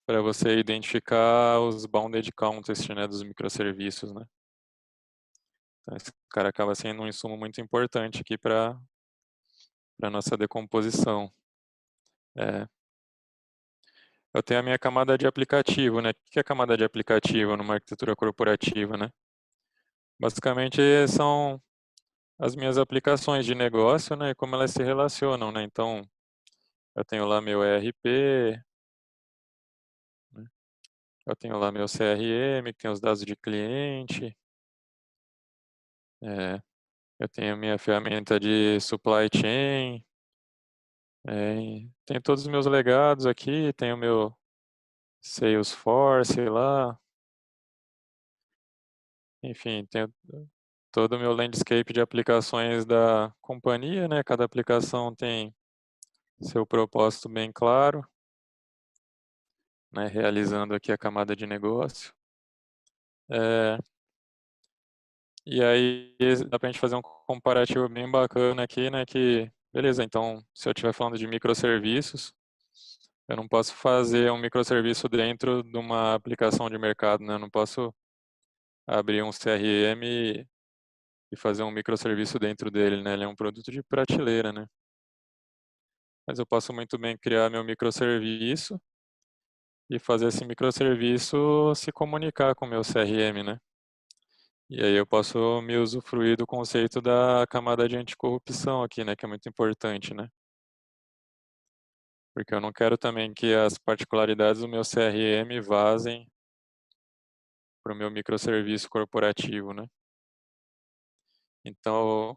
para você identificar os bounded context, né, dos microserviços, né? Então, esse cara acaba sendo um insumo muito importante aqui para nossa decomposição. É, eu tenho a minha camada de aplicativo, né? O que é camada de aplicativo numa arquitetura corporativa, né? Basicamente são as minhas aplicações de negócio, né? E como elas se relacionam, né? Então, eu tenho lá meu ERP, né? Eu tenho lá meu CRM, que tem os dados de cliente, é, eu tenho minha ferramenta de supply chain, tenho todos os meus legados aqui, tenho meu Salesforce lá, enfim, tenho todo o meu landscape de aplicações da companhia, né? Cada aplicação tem seu propósito bem claro, né? Realizando aqui a camada de negócio. É, e aí dá pra gente fazer um comparativo bem bacana aqui, né? Que, beleza, então se eu estiver falando de microserviços, eu não posso fazer um microserviço dentro de uma aplicação de mercado, né? Eu não posso abrir um CRM e fazer um microserviço dentro dele, né? Ele é um produto de prateleira, né? Mas eu posso muito bem criar meu microserviço e fazer esse microserviço se comunicar com o meu CRM, né? E aí eu posso me usufruir do conceito da camada de anticorrupção aqui, né? Que é muito importante, né? Porque eu não quero também que as particularidades do meu CRM vazem para o meu microserviço corporativo, né? Então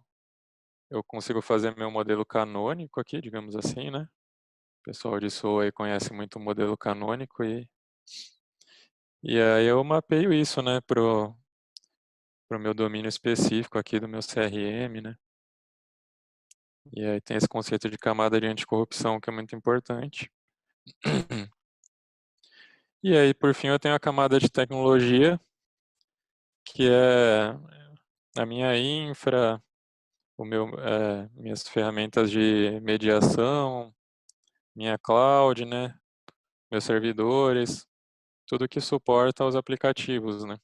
eu consigo fazer meu modelo canônico aqui, digamos assim, né? O pessoal de SOA aí conhece muito o modelo canônico e aí eu mapeio isso, né, pro meu domínio específico aqui do meu CRM, né? E aí tem esse conceito de camada de anticorrupção que é muito importante. E aí, por fim, eu tenho a camada de tecnologia, que é a minha infra, minhas ferramentas de mediação, minha cloud, né? Meus servidores. tudo que suporta os aplicativos, né?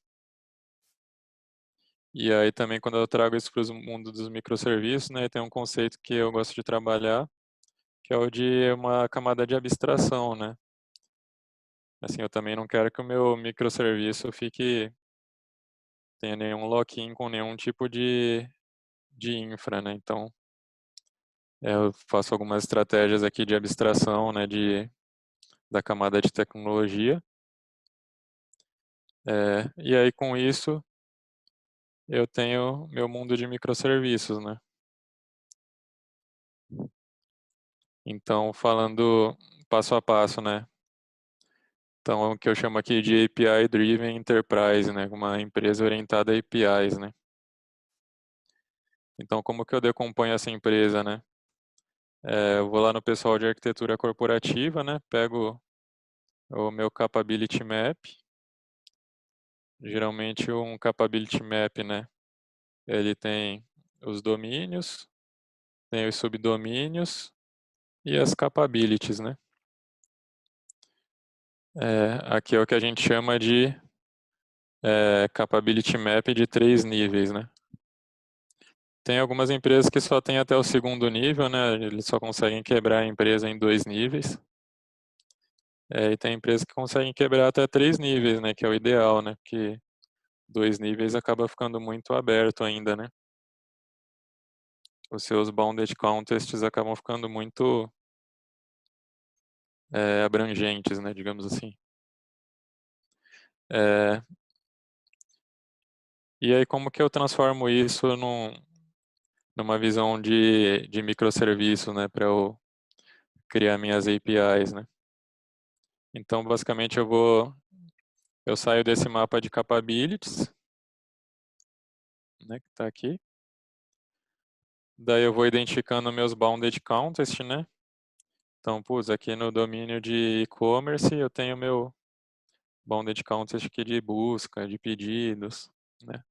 E aí também quando eu trago isso para o mundo dos microserviços, né, tem um conceito que eu gosto de trabalhar, que é o de uma camada de abstração, né? Assim, eu também não quero que o meu microserviço tenha nenhum lock-in com nenhum tipo de infra, né? Então, eu faço algumas estratégias aqui de abstração, né, da camada de tecnologia. E aí com isso eu tenho meu mundo de microserviços, né? Então, falando passo a passo, né? Então, é o que eu chamo aqui de API Driven Enterprise, né? Uma empresa orientada a APIs, né? Então, como que eu decomponho essa empresa, né? Eu vou lá no pessoal de arquitetura corporativa, né? Pego o meu Capability Map. Geralmente um Capability Map, né? Ele tem os domínios, tem os subdomínios e as capabilities, né? Aqui é o que a gente chama de Capability Map de 3 níveis, né? Tem algumas empresas que só tem até o segundo nível, né? Eles só conseguem quebrar a empresa em 2 níveis. E tem empresas que conseguem quebrar até 3 níveis, né? Que é o ideal, né? Porque 2 níveis acaba ficando muito aberto ainda, né? Os seus bounded contests acabam ficando muito abrangentes, né? Digamos assim. É, e aí como que eu transformo isso numa visão de microserviço, né? Para eu criar minhas APIs, né? Então, basicamente, eu saio desse mapa de capabilities, né, que está aqui. Daí eu vou identificando meus bounded contest, né? Então, putz, aqui no domínio de e-commerce eu tenho meu bounded contest aqui de busca, de pedidos, né?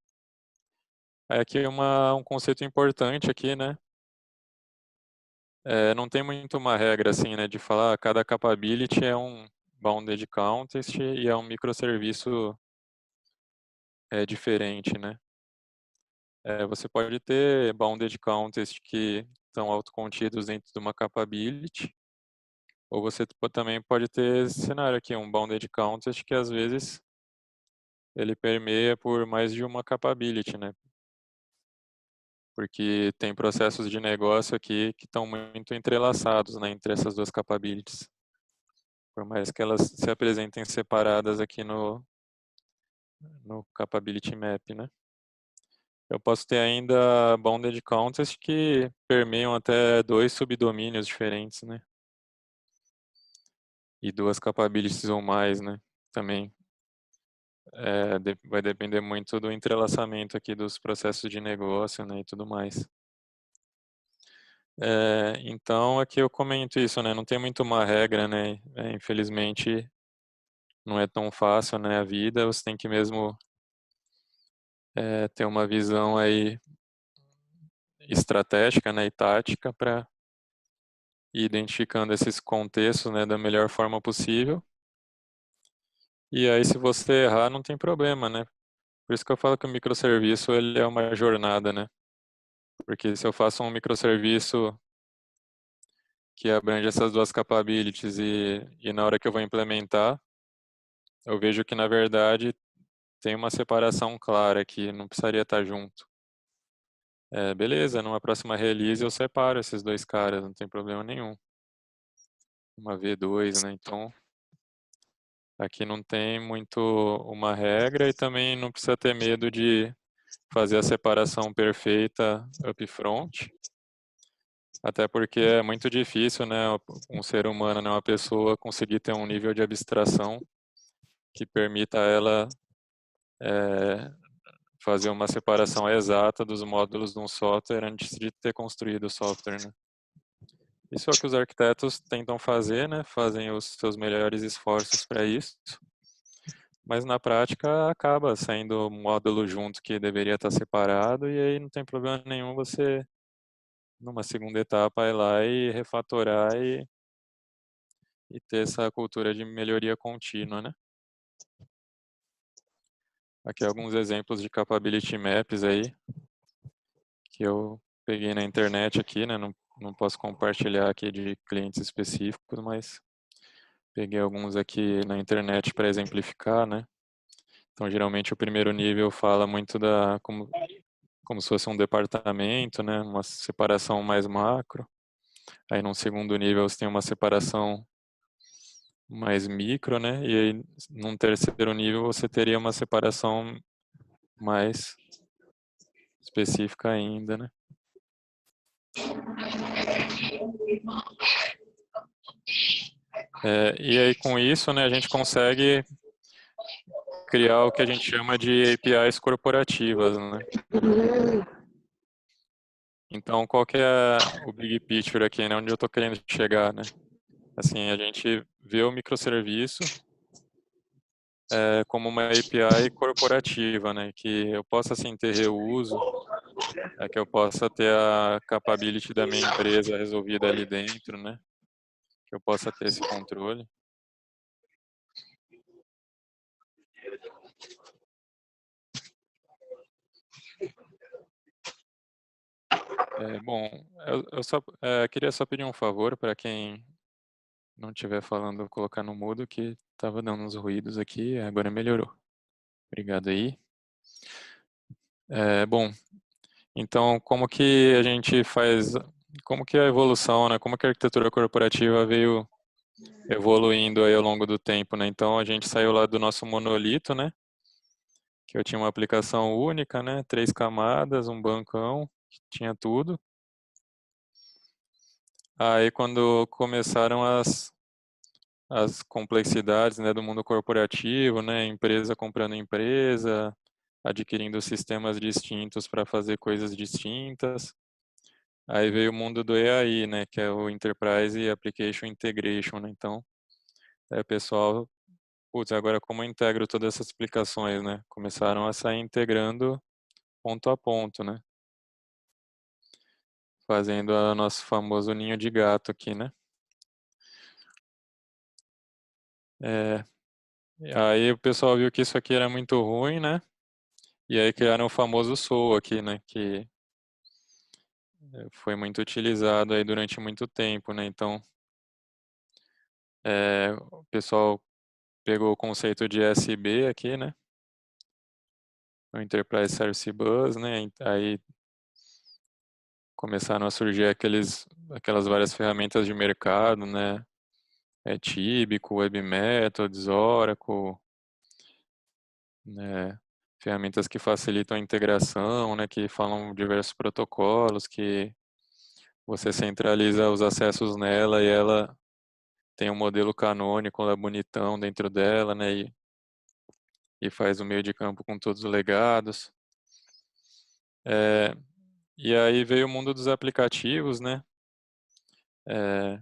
Aí aqui é um conceito importante aqui, né? Não tem muito uma regra assim, né, de falar cada capability é um bounded contest e é um microserviço diferente, né? Você pode ter bounded contest que estão autocontidos dentro de uma capability, ou você também pode ter esse cenário aqui, um bounded contest que às vezes ele permeia por mais de uma capability, né? Porque tem processos de negócio aqui que estão muito entrelaçados, né, entre essas duas capabilities. Por mais que elas se apresentem separadas aqui no capability map, né? Eu posso ter ainda bounded contest que permeiam até 2 subdomínios diferentes, né? E 2 capabilities ou mais, né? Também vai depender muito do entrelaçamento aqui dos processos de negócio, né? E tudo mais. Então, aqui eu comento isso, né? Não tem muito uma regra, né? Infelizmente, não é tão fácil, né? A vida, você tem que mesmo ter uma visão aí estratégica, né? E tática para ir identificando esses contextos, né? Da melhor forma possível. E aí, se você errar, não tem problema, né? Por isso que eu falo que o microserviço ele é uma jornada, né? Porque se eu faço um microserviço que abrange essas 2 capabilities e na hora que eu vou implementar, eu vejo que na verdade tem uma separação clara aqui, não precisaria estar junto. Beleza, numa próxima release eu separo esses 2 caras, não tem problema nenhum. Uma V2, né? Então aqui não tem muito uma regra e também não precisa ter medo de fazer a separação perfeita upfront. Até porque é muito difícil, né, um ser humano, né, uma pessoa conseguir ter um nível de abstração que permita a ela fazer uma separação exata dos módulos de um software antes de ter construído o software, né? Isso é o que os arquitetos tentam fazer, né? Fazem os seus melhores esforços para isso, mas na prática acaba saindo um módulo junto que deveria estar separado e aí não tem problema nenhum você, numa segunda etapa, ir lá e refatorar e ter essa cultura de melhoria contínua, né? Aqui alguns exemplos de capability maps aí, que eu peguei na internet aqui, né? Não posso compartilhar aqui de clientes específicos, mas peguei alguns aqui na internet para exemplificar, né? Então, geralmente o primeiro nível fala muito como se fosse um departamento, né? Uma separação mais macro. Aí, num segundo nível, você tem uma separação mais micro, né? E aí, num terceiro nível, você teria uma separação mais específica ainda, né? E aí, com isso, né, a gente consegue criar o que a gente chama de APIs corporativas, né? Então, qual que é o big picture aqui, né? Onde eu estou querendo chegar, né? Assim, a gente vê o microserviço como uma API corporativa, né? Que eu possa, assim, ter reuso, que eu possa ter a capability da minha empresa resolvida ali dentro, né? Que eu possa ter esse controle. Bom, eu só queria só pedir um favor para quem não estiver falando, colocar no mudo, que estava dando uns ruídos aqui, agora melhorou. Obrigado aí. Bom, então como que a gente faz, como que a evolução, né? Como que a arquitetura corporativa veio evoluindo aí ao longo do tempo, né? Então a gente saiu lá do nosso monolito, né? Que eu tinha uma aplicação única, né? 3 camadas, um bancão, que tinha tudo. Aí quando começaram as complexidades, né, do mundo corporativo, né, empresa comprando empresa, adquirindo sistemas distintos para fazer coisas distintas. Aí veio o mundo do EAI, né, que é o Enterprise Application Integration, né? Então, o pessoal, putz, agora como eu integro todas essas aplicações, né? Começaram a sair integrando ponto a ponto, né? Fazendo o nosso famoso ninho de gato aqui, né? É, aí o pessoal viu que isso aqui era muito ruim, né? E aí criaram o famoso SOA aqui, né? Que foi muito utilizado aí durante muito tempo, né? Então, o pessoal pegou o conceito de SB aqui, né? O Enterprise Service Bus, né? Aí começaram a surgir aquelas várias ferramentas de mercado, né? Tíbico, Web Methods, Oracle, né? Ferramentas que facilitam a integração, né? Que falam diversos protocolos, que você centraliza os acessos nela e ela tem um modelo canônico lá bonitão dentro dela, né? E faz o meio de campo com todos os legados. É, e aí veio o mundo dos aplicativos, né? É,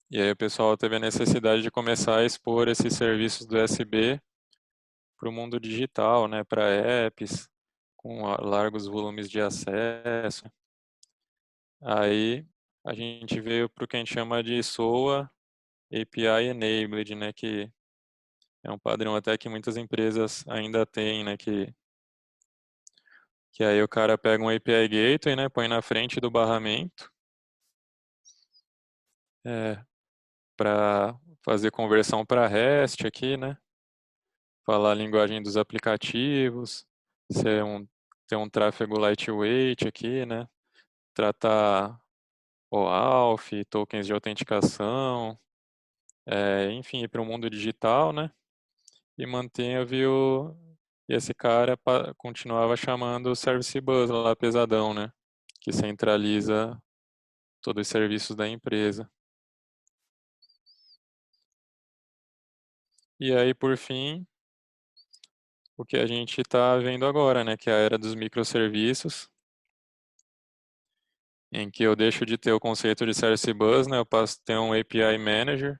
e aí o pessoal teve a necessidade de começar a expor esses serviços do SB para o mundo digital, né? Para apps com largos volumes de acesso. Aí a gente veio para o que a gente chama de SOA API Enabled, né? Que é um padrão até que muitas empresas ainda têm, né? Que aí o cara pega um API Gateway, né? Põe na frente do barramento. Para fazer conversão para REST aqui, né? Falar a linguagem dos aplicativos, ter um tráfego lightweight aqui, né? Tratar OAuth, tokens de autenticação, enfim, para o mundo digital, né? E manteve e esse cara continuava chamando o Service Bus lá pesadão, né? Que centraliza todos os serviços da empresa. E aí, por fim, o que a gente está vendo agora, né, que é a era dos microserviços, em que eu deixo de ter o conceito de Service Bus, né, eu passo a ter um API Manager.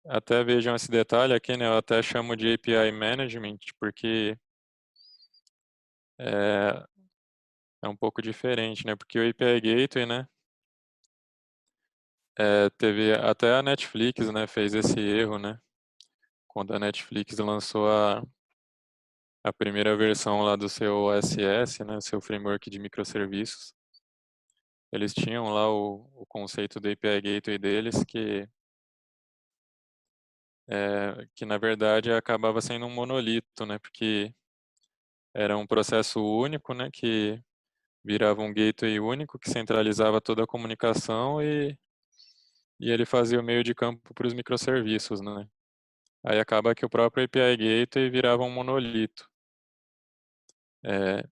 Até vejam esse detalhe aqui, né, eu até chamo de API Management, porque é, é um pouco diferente, né, porque o API Gateway, né, teve até a Netflix, né, fez esse erro, né, quando a Netflix lançou a primeira versão lá do seu OSS, né, seu framework de microserviços, eles tinham lá o conceito do API Gateway deles, que na verdade acabava sendo um monolito, né, porque era um processo único, né, que virava um gateway único que centralizava toda a comunicação e ele fazia o meio de campo para os microserviços, né. Aí acaba que o próprio API Gateway virava um monolito. É,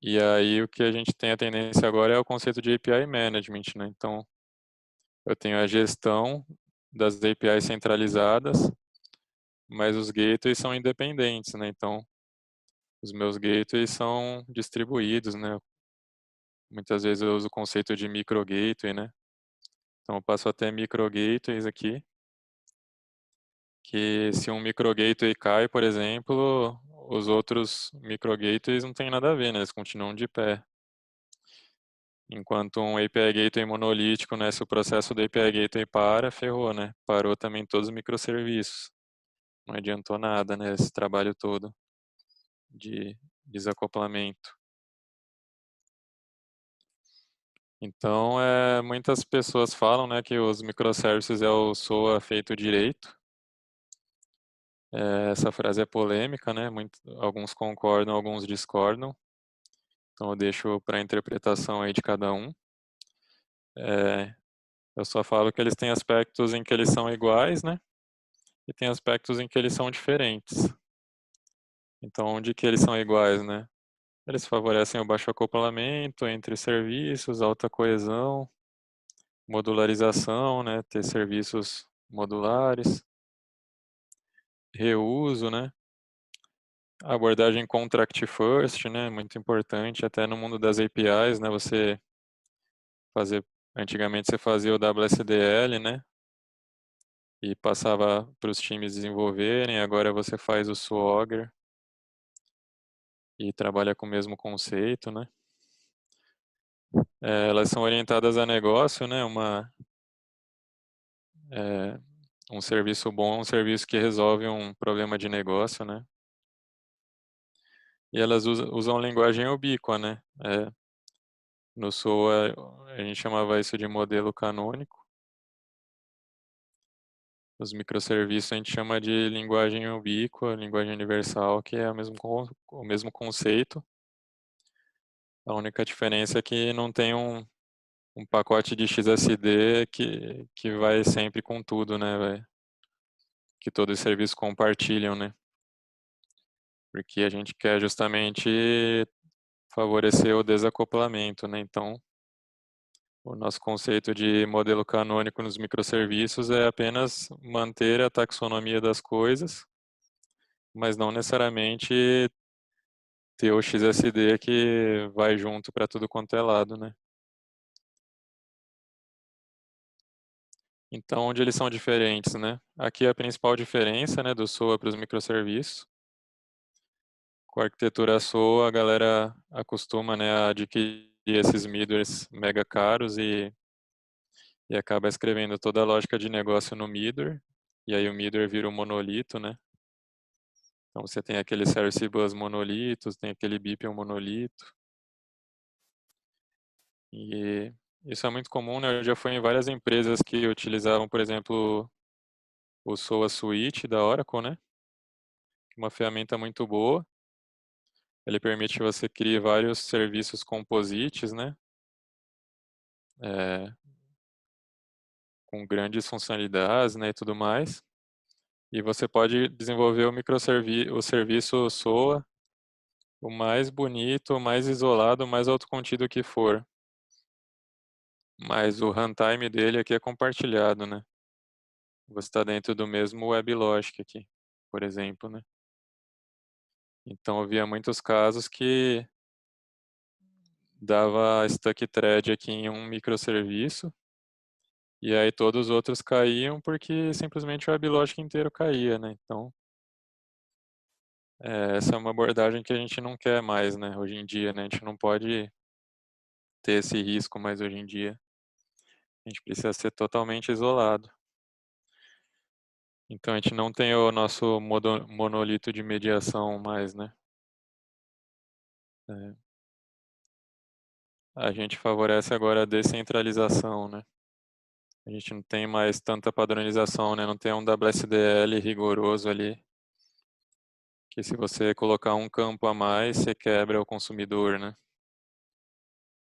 e aí o que a gente tem a tendência agora é o conceito de API Management, né? Então eu tenho a gestão das APIs centralizadas, mas os gateways são independentes, né? Então os meus gateways são distribuídos, né? Muitas vezes eu uso o conceito de micro gateway, né? Então eu passo até micro gateways aqui, que se um micro gateway cai, por exemplo, os outros micro gateways não tem nada a ver, né? Eles continuam de pé. Enquanto um API Gateway monolítico, né, se o processo do API Gateway para, ferrou, né? Parou também todos os microserviços. Não adiantou nada, né, esse trabalho todo de desacoplamento. Então, muitas pessoas falam, né, que os microservices é o SOA feito direito. Essa frase é polêmica, né? Alguns concordam, alguns discordam. Então, eu deixo para a interpretação aí de cada um. Eu só falo que eles têm aspectos em que eles são iguais, né? E tem aspectos em que eles são diferentes. Então, onde que eles são iguais, né? Eles favorecem o baixo acoplamento entre serviços, alta coesão, modularização, né? Ter serviços modulares, reuso, né? A abordagem contract first, né? Muito importante, até no mundo das APIs, né? Antigamente você fazia o WSDL, né? E passava para os times desenvolverem, agora você faz o SWOGR e trabalha com o mesmo conceito, né? Elas são orientadas a negócio, né? É, um serviço bom, um serviço que resolve um problema de negócio, né? E elas usam linguagem ubíqua, né? No SOA a gente chamava isso de modelo canônico. Os microserviços a gente chama de linguagem ubíqua, linguagem universal, que é o mesmo conceito. A única diferença é que não tem um pacote de XSD que vai sempre com tudo, né? Que todos os serviços compartilham, né? Porque a gente quer justamente favorecer o desacoplamento, né? Então, o nosso conceito de modelo canônico nos microserviços é apenas manter a taxonomia das coisas, mas não necessariamente ter o XSD que vai junto para tudo quanto é lado, né? Então, onde eles são diferentes, né? Aqui é a principal diferença, né, do SOA para os microserviços. Com a arquitetura SOA, a galera acostuma, né, a adquirir esses middlewares mega caros e acaba escrevendo toda a lógica de negócio no middleware, e aí o middleware vira um monolito, né? Então você tem aquele service bus monolitos, tem aquele BIP um monolito, e isso é muito comum, né? Eu já fui em várias empresas que utilizavam, por exemplo, o SOA Suite da Oracle, né? Uma ferramenta muito boa. Ele permite que você crie vários serviços composites, né? É, com grandes funcionalidades, né, e tudo mais. E você pode desenvolver o serviço SOA o mais bonito, o mais isolado, o mais autocontido que for. Mas o runtime dele aqui é compartilhado, né? Você está dentro do mesmo WebLogic aqui, por exemplo, né? Então eu via muitos casos que dava stuck thread aqui em um microserviço e aí todos os outros caíam porque simplesmente o WebLogic inteiro caía, né? Então essa é uma abordagem que a gente não quer mais, né? Hoje em dia, né? A gente não pode ter esse risco mais hoje em dia. A gente precisa ser totalmente isolado. Então a gente não tem o nosso monolito de mediação mais, né? É, a gente favorece agora a descentralização, né? A gente não tem mais tanta padronização, né? Não tem um WSDL rigoroso ali, que se você colocar um campo a mais, você quebra o consumidor, né?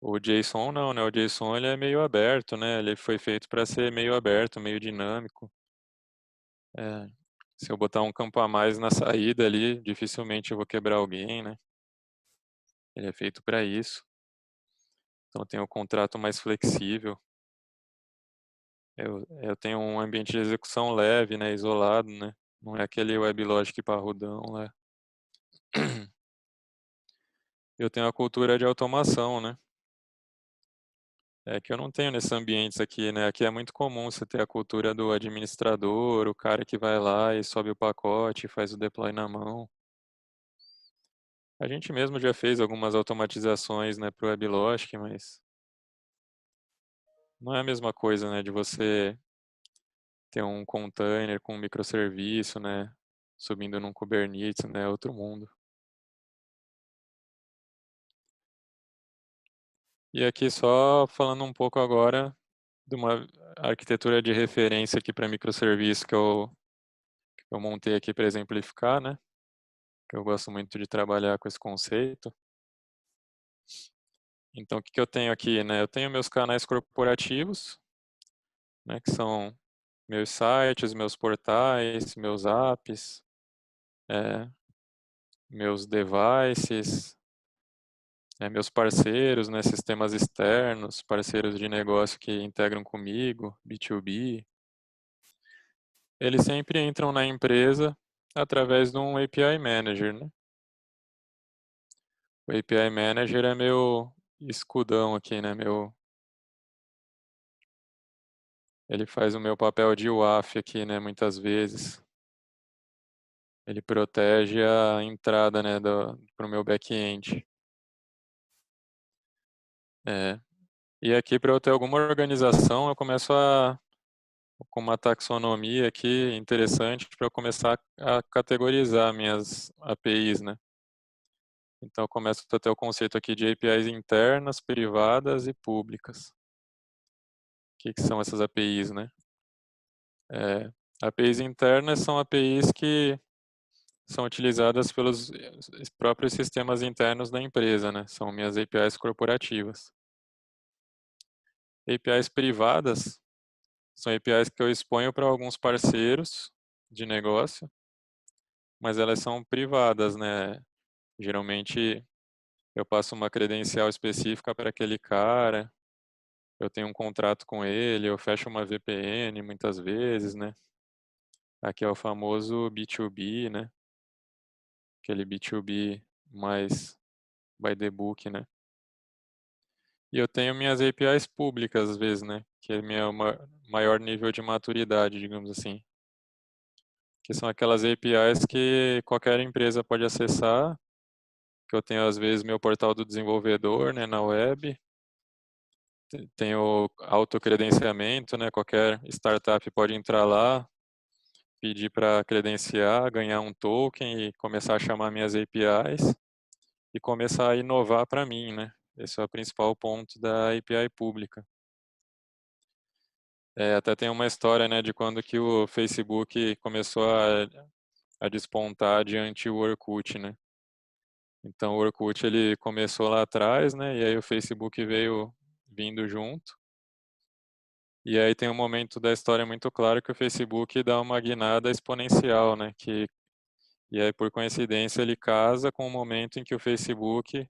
O JSON não, né? O JSON ele é meio aberto, né? Ele foi feito para ser meio aberto, meio dinâmico. É, se eu botar um campo a mais na saída ali, dificilmente eu vou quebrar alguém, né? Ele é feito para isso. Então tem um contrato mais flexível. Eu tenho um ambiente de execução leve, né? Isolado, né? Não é aquele WebLogic parrudão lá. Eu tenho a cultura de automação, né? É que eu não tenho nesses ambientes aqui, né? Aqui é muito comum você ter a cultura do administrador, o cara que vai lá e sobe o pacote, faz o deploy na mão. A gente mesmo já fez algumas automatizações, né, para o WebLogic, mas não é a mesma coisa, né, de você ter um container com um microserviço, né, subindo num Kubernetes, né, outro mundo. E aqui só falando um pouco agora de uma arquitetura de referência aqui para microserviço que eu montei aqui para exemplificar, né, que eu gosto muito de trabalhar com esse conceito. Então, o que que eu tenho aqui, né? Eu tenho meus canais corporativos, né, que são meus sites, meus portais, meus apps, é, meus devices, meus parceiros, né, sistemas externos, parceiros de negócio que integram comigo, B2B. Eles sempre entram na empresa através de um API Manager, né? O API Manager é meu escudão aqui, né? Ele faz o meu papel de UAF aqui, né? Muitas vezes. Ele protege a entrada, né, para o meu back-end. É. E aqui, para eu ter alguma organização, eu começo com uma taxonomia aqui interessante para eu começar a categorizar minhas APIs, né? Então, eu começo a ter o conceito aqui de APIs internas, privadas e públicas. O que são essas APIs, né? APIs internas são APIs que são utilizadas pelos próprios sistemas internos da empresa, né? São minhas APIs corporativas. APIs privadas são APIs que eu exponho para alguns parceiros de negócio, mas elas são privadas, né? Geralmente eu passo uma credencial específica para aquele cara, eu tenho um contrato com ele, eu fecho uma VPN muitas vezes, né? Aqui é o famoso B2B, né? Aquele B2B mais by the book, né? E eu tenho minhas APIs públicas às vezes, né? Que é meu maior nível de maturidade, digamos assim. Que são aquelas APIs que qualquer empresa pode acessar, que eu tenho às vezes meu portal do desenvolvedor, né, na web, tenho autocredenciamento, né, qualquer startup pode entrar lá, pedir para credenciar, ganhar um token e começar a chamar minhas APIs e começar a inovar para mim, né? Esse é o principal ponto da API pública. Até tem uma história, né, de quando que o Facebook começou a despontar diante o Orkut, né? Então o Orkut ele começou lá atrás, né? E aí o Facebook veio vindo junto. E aí tem um momento da história muito claro que o Facebook dá uma guinada exponencial, né? E aí por coincidência ele casa com o momento em que o Facebook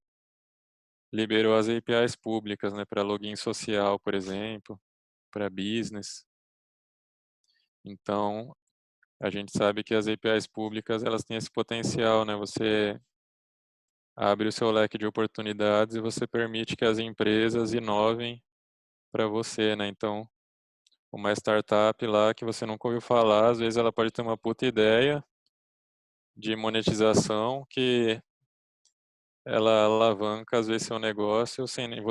liberou as APIs públicas, né? Para login social, por exemplo, para business. Então a gente sabe que as APIs públicas elas têm esse potencial, né? Você abre o seu leque de oportunidades e você permite que as empresas inovem para você, né? Então, uma startup lá que você nunca ouviu falar, às vezes ela pode ter uma puta ideia de monetização que ela alavanca às vezes seu negócio sem nem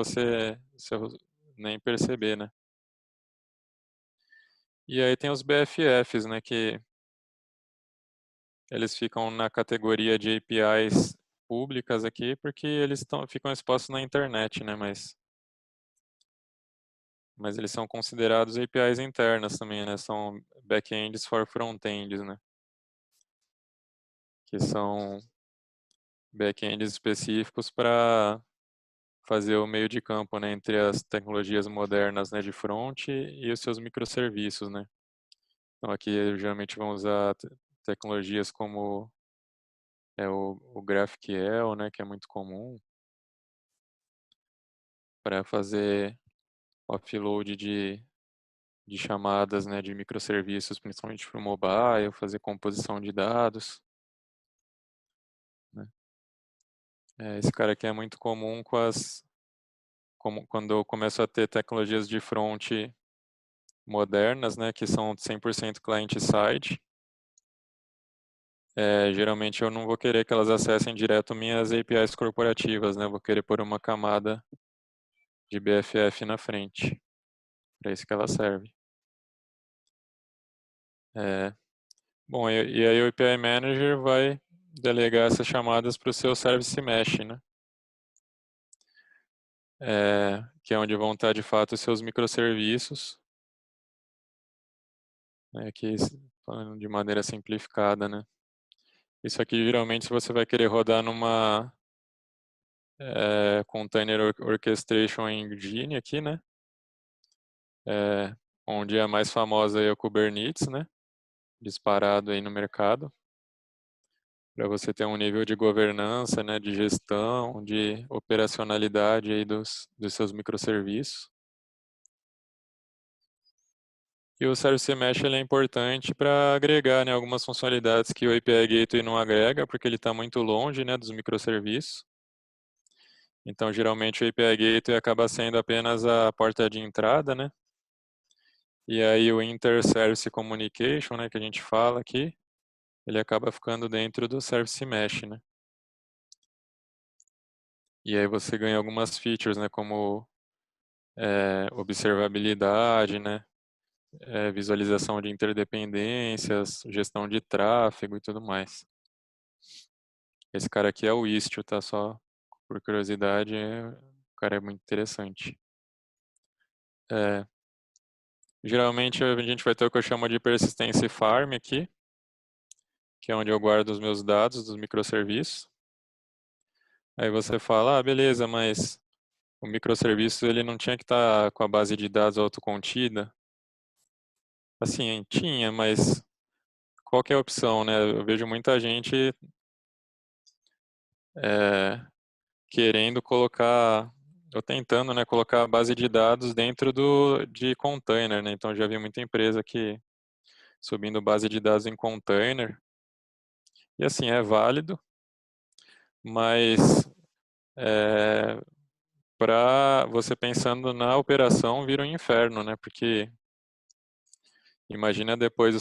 nem perceber, né? E aí tem os BFFs, né, que eles ficam na categoria de APIs públicas aqui porque eles ficam expostos na internet, né? Mas eles são considerados APIs internas também, né? São backends for frontends, né? Que são backends específicos para fazer o meio de campo, né, entre as tecnologias modernas, né, de front e os seus microserviços, né? Então aqui geralmente vão usar tecnologias como o GraphQL, né, que é muito comum para fazer offload de chamadas, né, de microserviços, principalmente para o mobile, fazer composição de dados, né? Esse cara aqui é muito comum como quando eu começo a ter tecnologias de front modernas, né, que são 100% client-side. Geralmente eu não vou querer que elas acessem direto minhas APIs corporativas, né? Vou querer pôr uma camada de BFF na frente. Para isso que ela serve. É, Bom, e aí o API Manager vai delegar essas chamadas para o seu Service Mesh, né? Que é onde vão estar de fato os seus microserviços, né? Que falando de maneira simplificada, né? Isso aqui geralmente se você vai querer rodar numa Container Orchestration Engine aqui, né? Onde a mais famosa é o Kubernetes, né? Disparado aí no mercado, para você ter um nível de governança, né? De gestão, de operacionalidade aí dos seus microserviços. E o Service Mesh ele é importante para agregar, né, algumas funcionalidades que o API Gateway não agrega, porque ele está muito longe, né, dos microserviços. Então, geralmente o API Gateway acaba sendo apenas a porta de entrada, né? E aí o Inter-Service Communication, né, que a gente fala aqui, ele acaba ficando dentro do Service Mesh, né? E aí você ganha algumas features, né, como observabilidade, né, visualização de interdependências, gestão de tráfego e tudo mais. Esse cara aqui é o Istio, tá? Só por curiosidade, o cara é muito interessante. É, Geralmente a gente vai ter o que eu chamo de persistência farm aqui, que é onde eu guardo os meus dados dos microserviços. Aí você fala, beleza, mas o microserviço ele não tinha que estar com a base de dados autocontida? Assim, tinha, mas qual que é a opção, né? Eu vejo muita gente é, querendo colocar, ou tentando, né, colocar a base de dados dentro de container, né? Então já vi muita empresa que subindo base de dados em container. E assim, é válido, mas para você pensando na operação vira um inferno, né? Porque imagina depois o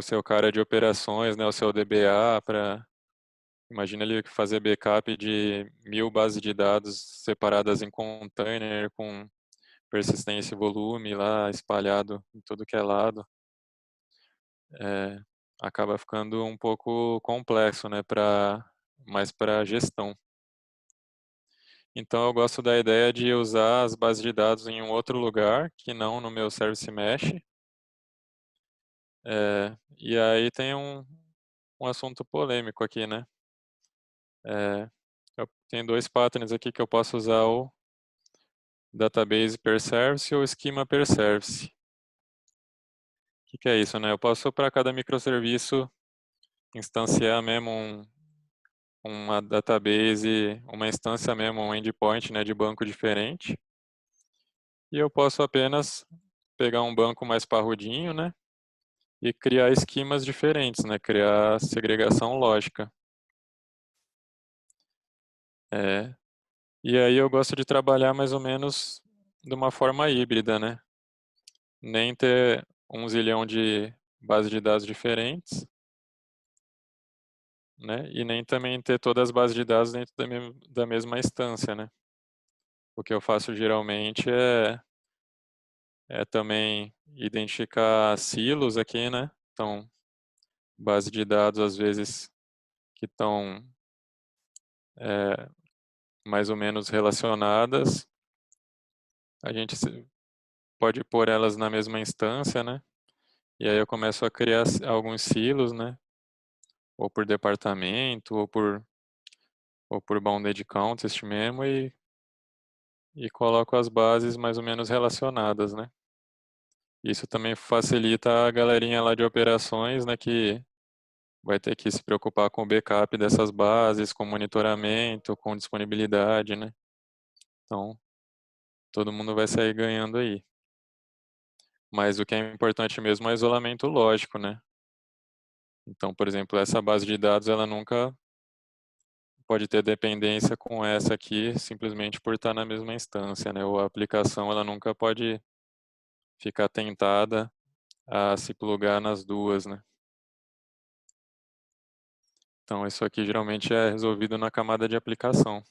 seu cara de operações, né, o seu DBA, imagina ele fazer backup de 1000 bases de dados separadas em container com persistência e volume lá espalhado em tudo que é lado. É, Acaba ficando um pouco complexo, né, mais para gestão. Então eu gosto da ideia de usar as bases de dados em um outro lugar, que não no meu Service Mesh. E aí tem um assunto polêmico aqui, né? Eu tenho dois patterns aqui que eu posso usar o database per service ou schema per service. O que é isso, né? Eu posso para cada microserviço instanciar mesmo uma database, uma instância mesmo, um endpoint, né, de banco diferente. E eu posso apenas pegar um banco mais parrudinho, né, e criar esquemas diferentes, né, criar segregação lógica. É, E aí eu gosto de trabalhar mais ou menos de uma forma híbrida, né? Nem ter 1 zilhão de bases de dados diferentes, né? E nem também ter todas as bases de dados dentro da mesma instância, né? O que eu faço geralmente é também identificar silos aqui, né? Então, base de dados às vezes que estão mais ou menos relacionadas, a gente pode pôr elas na mesma instância, né? E aí eu começo a criar alguns silos, né? Ou por departamento, ou por bounded contest mesmo, e coloco as bases mais ou menos relacionadas, né? Isso também facilita a galerinha lá de operações, né? Que vai ter que se preocupar com o backup dessas bases, com monitoramento, com disponibilidade, né? Então, todo mundo vai sair ganhando aí. Mas o que é importante mesmo é o isolamento lógico, né? Então, por exemplo, essa base de dados, ela nunca pode ter dependência com essa aqui, simplesmente por estar na mesma instância, né? Ou a aplicação, ela nunca pode ficar tentada a se plugar nas duas, né? Então, isso aqui geralmente é resolvido na camada de aplicação.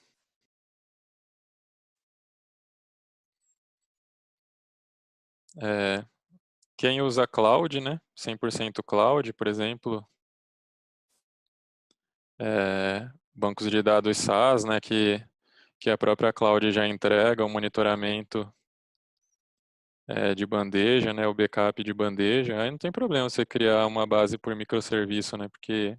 É, quem usa cloud, né? 100% cloud, por exemplo, bancos de dados SaaS, né? Que a própria cloud já entrega o monitoramento de bandeja, né? O backup de bandeja. Aí não tem problema você criar uma base por microserviço, né? Porque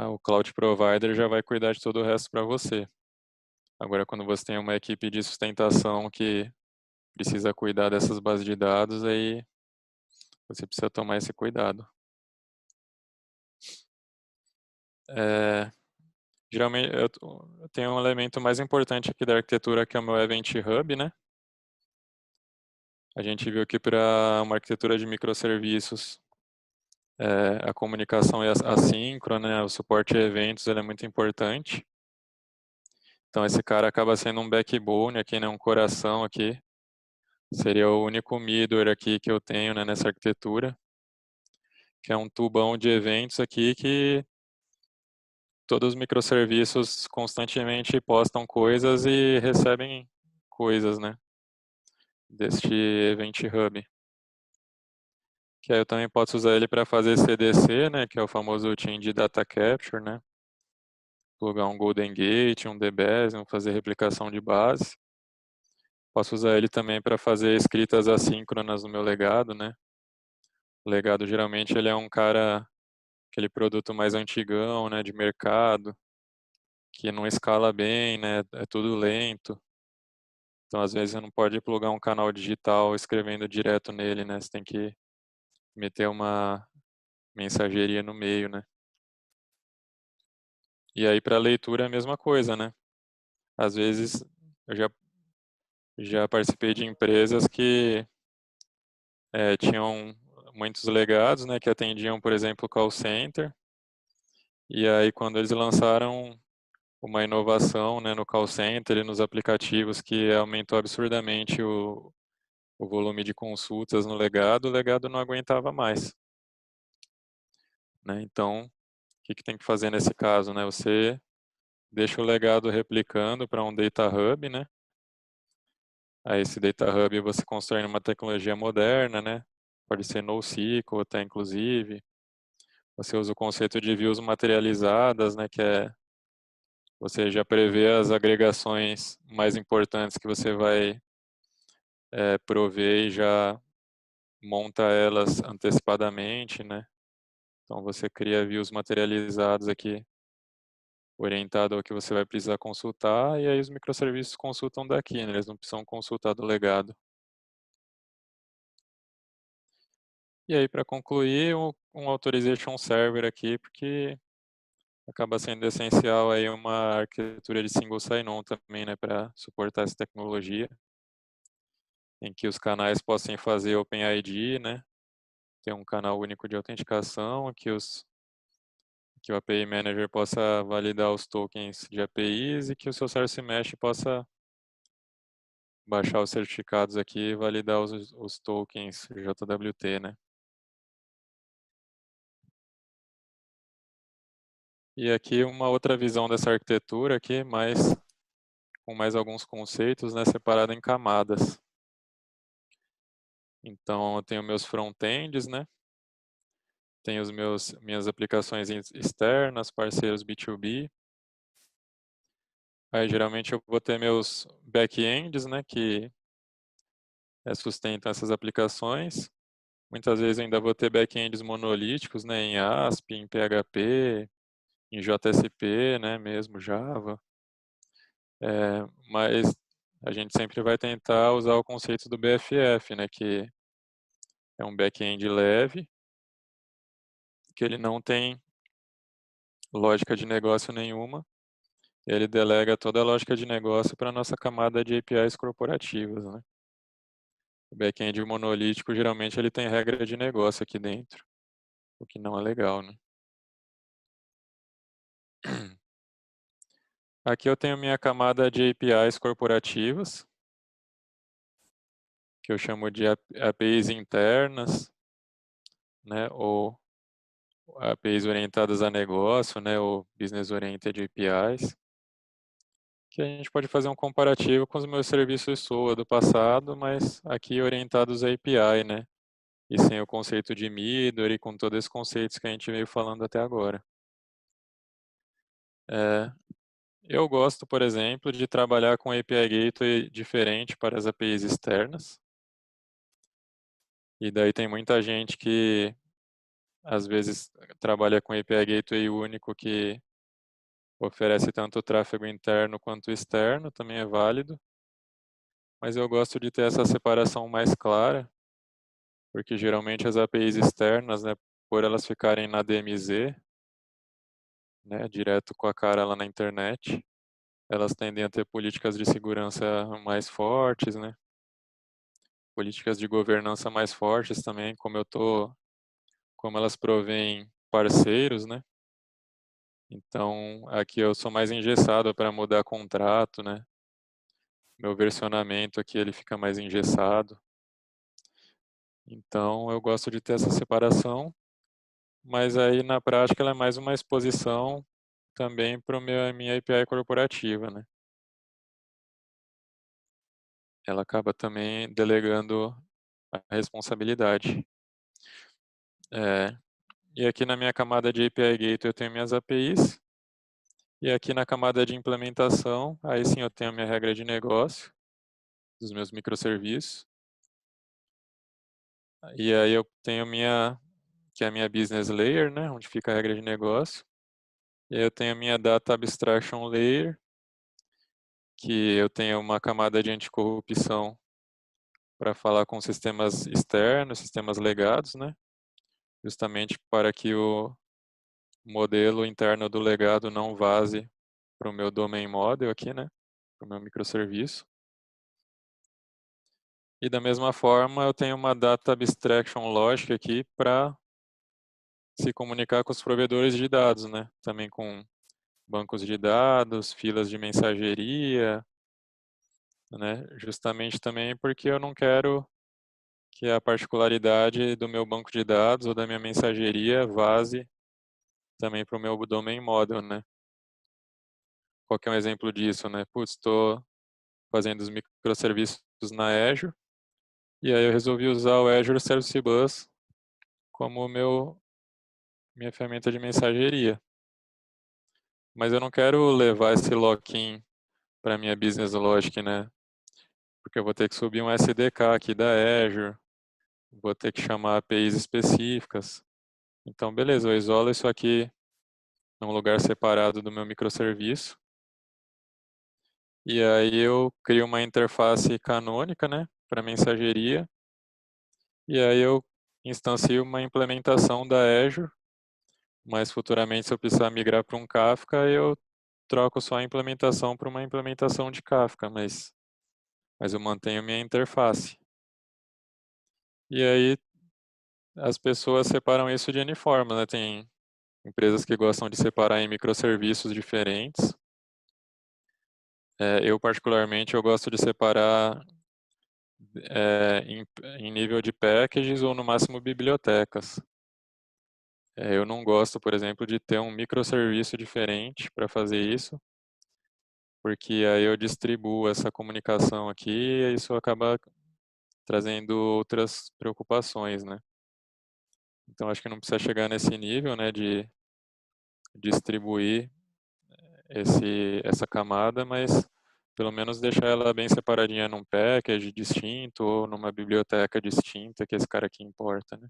o cloud provider já vai cuidar de todo o resto para você. Agora, quando você tem uma equipe de sustentação que precisa cuidar dessas bases de dados, aí você precisa tomar esse cuidado. É, geralmente, eu tenho um elemento mais importante aqui da arquitetura, que é o meu Event Hub, né? A gente viu que para uma arquitetura de microserviços, a comunicação é assíncrona, né? O suporte a eventos ele é muito importante. Então, esse cara acaba sendo um backbone aqui, né? Um coração aqui. Seria o único middleware aqui que eu tenho, né, nessa arquitetura, que é um tubão de eventos aqui que todos os microserviços constantemente postam coisas e recebem coisas, né, deste Event Hub. Que aí eu também posso usar ele para fazer CDC, né, que é o famoso Change Data Capture, né, plugar um Golden Gate, um Debezium, fazer replicação de base. Posso usar ele também para fazer escritas assíncronas no meu legado, né. O legado geralmente ele é um cara, aquele produto mais antigão, né, de mercado, que não escala bem, né, é tudo lento. Então, às vezes, você não pode plugar um canal digital escrevendo direto nele, né? Você tem que meter uma mensageria no meio, né? E aí, para leitura, é a mesma coisa, né? Às vezes, eu já participei de empresas que tinham muitos legados, né? Que atendiam, por exemplo, call center. E aí, quando eles lançaram uma inovação, né, no call center e nos aplicativos que aumentou absurdamente o volume de consultas no legado, o legado não aguentava mais, né? Então, o que tem que fazer nesse caso, né? Você deixa o legado replicando para um data hub, né? Aí esse data hub você constrói numa tecnologia moderna, né? Pode ser NoSQL até inclusive. Você usa o conceito de views materializadas, né? Que é você já prevê as agregações mais importantes que você vai prover e já monta elas antecipadamente, né? Então você cria views materializados aqui, orientado ao que você vai precisar consultar, e aí os microserviços consultam daqui, né? Eles não precisam consultar do legado. E aí, para concluir, um Authorization Server aqui, porque acaba sendo essencial aí uma arquitetura de single sign-on também, né, para suportar essa tecnologia, em que os canais possam fazer OpenID, né, ter um canal único de autenticação, que o API Manager possa validar os tokens de APIs e que o seu Source Mesh possa baixar os certificados aqui e validar os tokens JWT, né. E aqui uma outra visão dessa arquitetura aqui, com mais alguns conceitos, né, separado em camadas. Então, eu tenho meus front-ends, né, tenho minhas aplicações externas, parceiros B2B, Aí geralmente eu vou ter meus back-ends, né, que sustentam essas aplicações. Muitas vezes eu ainda vou ter back-ends monolíticos, né, em ASP, em PHP, em JSP, né, mesmo Java. Mas a gente sempre vai tentar usar o conceito do BFF, né, que é um back-end leve, que ele não tem lógica de negócio nenhuma. Ele delega toda a lógica de negócio para a nossa camada de APIs corporativas, né? O back-end monolítico, geralmente, ele tem regra de negócio aqui dentro, o que não é legal, né? Aqui eu tenho minha camada de APIs corporativas, que eu chamo de APIs internas, né? Ou APIs orientadas a negócio, né? Ou Business Oriented APIs. Que a gente pode fazer um comparativo com os meus serviços SOA do passado, mas aqui orientados a API, né? E sem o conceito de middleware e com todos esses conceitos que a gente veio falando até agora. Eu gosto, por exemplo, de trabalhar com API Gateway diferente para as APIs externas. E daí tem muita gente que às vezes trabalha com API Gateway único que oferece tanto o tráfego interno quanto externo, também é válido. Mas eu gosto de ter essa separação mais clara, porque geralmente as APIs externas, né, por elas ficarem na DMZ, né, direto com a cara lá na internet, elas tendem a ter políticas de segurança mais fortes, né? Políticas de governança mais fortes também, como elas provêm parceiros, né? Então, aqui eu sou mais engessado para mudar contrato, né? Meu versionamento aqui ele fica mais engessado. Então, eu gosto de ter essa separação, mas aí na prática ela é mais uma exposição também para a minha API corporativa, né? Ela acaba também delegando a responsabilidade. É, e aqui na minha camada de API Gateway eu tenho minhas APIs, e aqui na camada de implementação, aí sim eu tenho a minha regra de negócio, dos meus microserviços, e aí eu tenho que é a minha business layer, né, onde fica a regra de negócio, e aí eu tenho a minha data abstraction layer, que eu tenho uma camada de anticorrupção para falar com sistemas externos, sistemas legados, né, justamente para que o modelo interno do legado não vaze para o meu domain model aqui, né, para o meu microserviço. E da mesma forma, eu tenho uma data abstraction logic aqui para se comunicar com os provedores de dados, né, também com bancos de dados, filas de mensageria, né, justamente também porque eu não quero que a particularidade do meu banco de dados ou da minha mensageria vaze também para o meu domain model, né. Qual que é um exemplo disso, né? Putz, estou fazendo os microserviços na Azure, e aí eu resolvi usar o Azure Service Bus como minha ferramenta de mensageria. Mas eu não quero levar esse lock-in para minha business logic, né? Porque eu vou ter que subir um SDK aqui da Azure, vou ter que chamar APIs específicas. Então, beleza, eu isolo isso aqui num lugar separado do meu microserviço. E aí eu crio uma interface canônica, né, para mensageria. E aí eu instancio uma implementação da Azure, mas futuramente se eu precisar migrar para um Kafka, eu troco só a implementação para uma implementação de Kafka, mas eu mantenho minha interface. E aí as pessoas separam isso de N forma, né? Tem empresas que gostam de separar em microserviços diferentes. Eu particularmente eu gosto de separar em nível de packages ou no máximo bibliotecas. Eu não gosto, por exemplo, de ter um microserviço diferente para fazer isso, porque aí eu distribuo essa comunicação aqui e isso acaba trazendo outras preocupações, né? Então acho que não precisa chegar nesse nível, né, de distribuir essa camada, mas pelo menos deixar ela bem separadinha num package distinto ou numa biblioteca distinta, que esse cara aqui importa, né?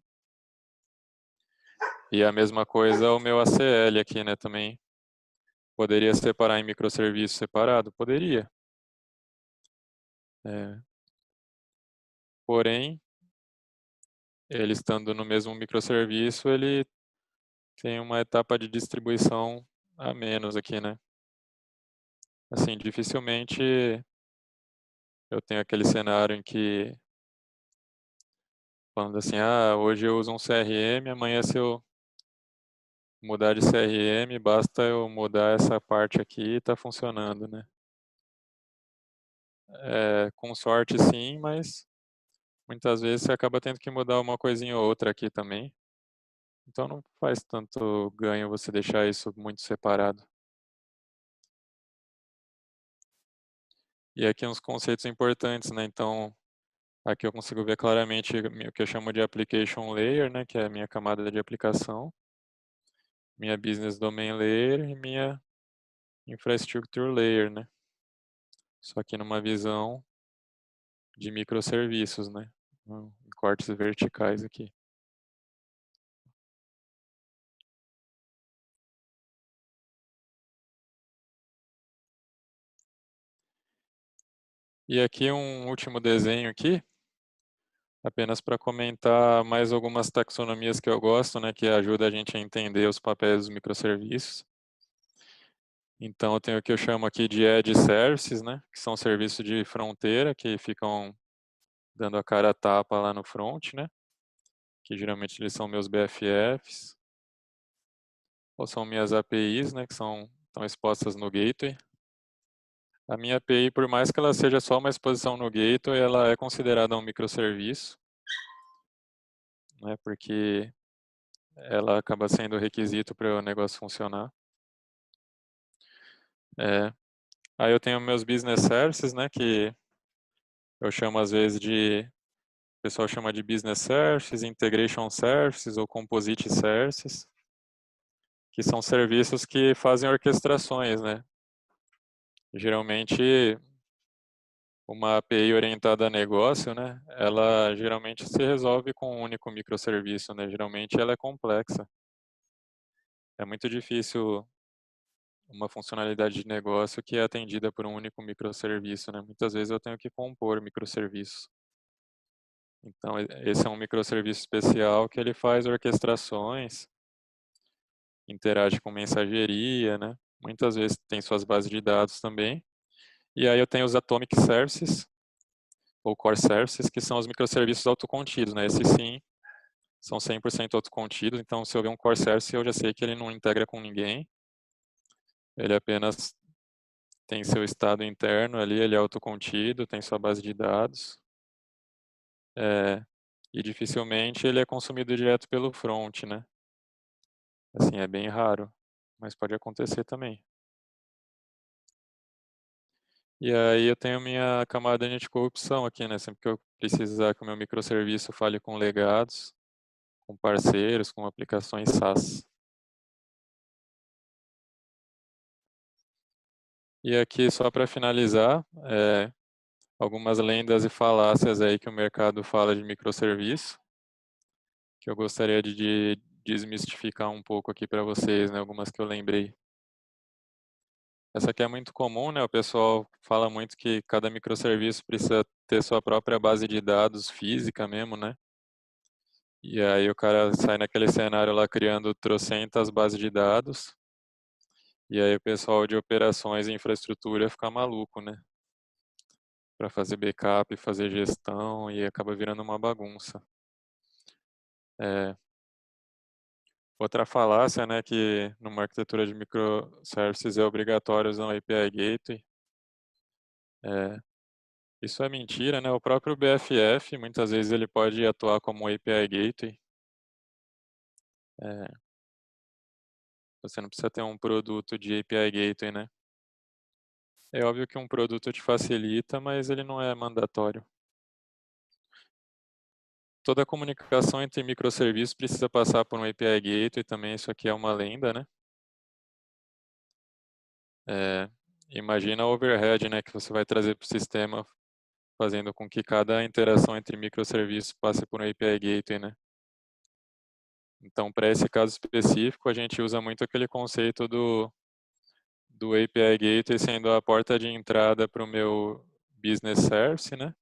E a mesma coisa o meu ACL aqui, né, também. Poderia separar em microserviço separado? Poderia. Porém, ele estando no mesmo microserviço, ele tem uma etapa de distribuição a menos aqui, né? Assim, dificilmente eu tenho aquele cenário em que, falando assim, hoje eu uso um CRM, amanhã se eu mudar de CRM, basta eu mudar essa parte aqui e está funcionando, né? Com sorte sim, mas muitas vezes você acaba tendo que mudar uma coisinha ou outra aqui também. Então não faz tanto ganho você deixar isso muito separado. E aqui uns conceitos importantes, né? Então, aqui eu consigo ver claramente o que eu chamo de application layer, né? Que é a minha camada de aplicação, minha business domain layer e minha infrastructure layer, né? Só que numa visão de microserviços, né? Em cortes verticais aqui. E aqui um último desenho aqui, apenas para comentar mais algumas taxonomias que eu gosto, né? Que ajuda a gente a entender os papéis dos microserviços. Então, eu tenho o que eu chamo aqui de Edge Services, né? Que são serviços de fronteira que ficam dando a cara a tapa lá no front, né? Que geralmente eles são meus BFFs. Ou são minhas APIs, né? Que estão expostas no gateway. A minha API, por mais que ela seja só uma exposição no gateway, ela é considerada um microserviço, né? Porque ela acaba sendo requisito para o negócio funcionar. Aí eu tenho meus business services, né? Que eu chamo às vezes o pessoal chama de business services, integration services ou composite services, que são serviços que fazem orquestrações, né? Geralmente, uma API orientada a negócio, né? Ela geralmente se resolve com um único microserviço, né? Geralmente ela é complexa. É muito difícil uma funcionalidade de negócio que é atendida por um único microserviço, né? Muitas vezes eu tenho que compor microserviços. Então, esse é um microserviço especial que ele faz orquestrações, interage com mensageria, né? Muitas vezes tem suas bases de dados também. E aí eu tenho os Atomic Services, ou Core Services, que são os microserviços autocontidos, né? Esses sim são 100% autocontidos, então se eu ver um Core Service eu já sei que ele não integra com ninguém, ele apenas tem seu estado interno ali, ele é autocontido, tem sua base de dados, e dificilmente ele é consumido direto pelo front, né? Assim, é bem raro, mas pode acontecer também. E aí eu tenho minha camada de anticorrupção aqui, né? Sempre que eu precisar que o meu microserviço fale com legados, com parceiros, com aplicações SaaS. E aqui, só para finalizar, algumas lendas e falácias aí que o mercado fala de microserviço, que eu gostaria de desmistificar um pouco aqui para vocês, né? Algumas que eu lembrei. Essa aqui é muito comum, né? O pessoal fala muito que cada microserviço precisa ter sua própria base de dados física mesmo, né? E aí o cara sai naquele cenário lá criando trocentas bases de dados. E aí o pessoal de operações e infraestrutura fica maluco, né? Para fazer backup, fazer gestão e acaba virando uma bagunça. Outra falácia, né, que numa arquitetura de microservices é obrigatório usar um API Gateway. É, isso é mentira, né? O próprio BFF, muitas vezes ele pode atuar como um API Gateway. É, você não precisa ter um produto de API Gateway, né? É óbvio que um produto te facilita, mas ele não é mandatório. Toda comunicação entre microserviços precisa passar por um API Gateway também, isso aqui é uma lenda, né? É, imagina o overhead, né, que você vai trazer para o sistema, fazendo com que cada interação entre microserviços passe por um API Gateway, né? Então, para esse caso específico, a gente usa muito aquele conceito do API Gateway sendo a porta de entrada para o meu Business Service, né?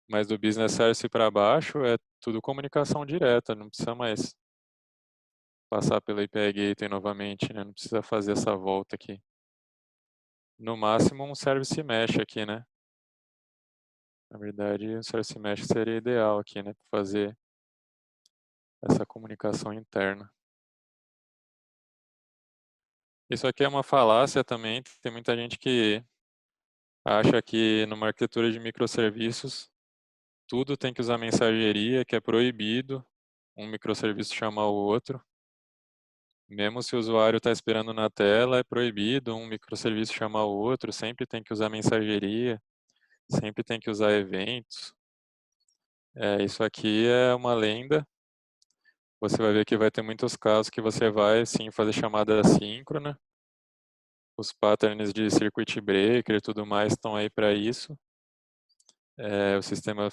Mas do Business Service para baixo é tudo comunicação direta, não precisa mais passar pelo API Gateway novamente, né? Não precisa fazer essa volta aqui. No máximo um Service Mesh aqui, né? Na verdade, um Service Mesh seria ideal aqui, né? Para fazer essa comunicação interna. Isso aqui é uma falácia também. Tem muita gente que acha que numa arquitetura de microserviços tudo tem que usar mensageria, que é proibido um microserviço chamar o outro. Mesmo se o usuário está esperando na tela, é proibido um microserviço chamar o outro, sempre tem que usar mensageria, sempre tem que usar eventos. Isso aqui é uma lenda. Você vai ver que vai ter muitos casos que você vai sim fazer chamada assíncrona. Os patterns de circuit breaker e tudo mais estão aí para isso. O sistema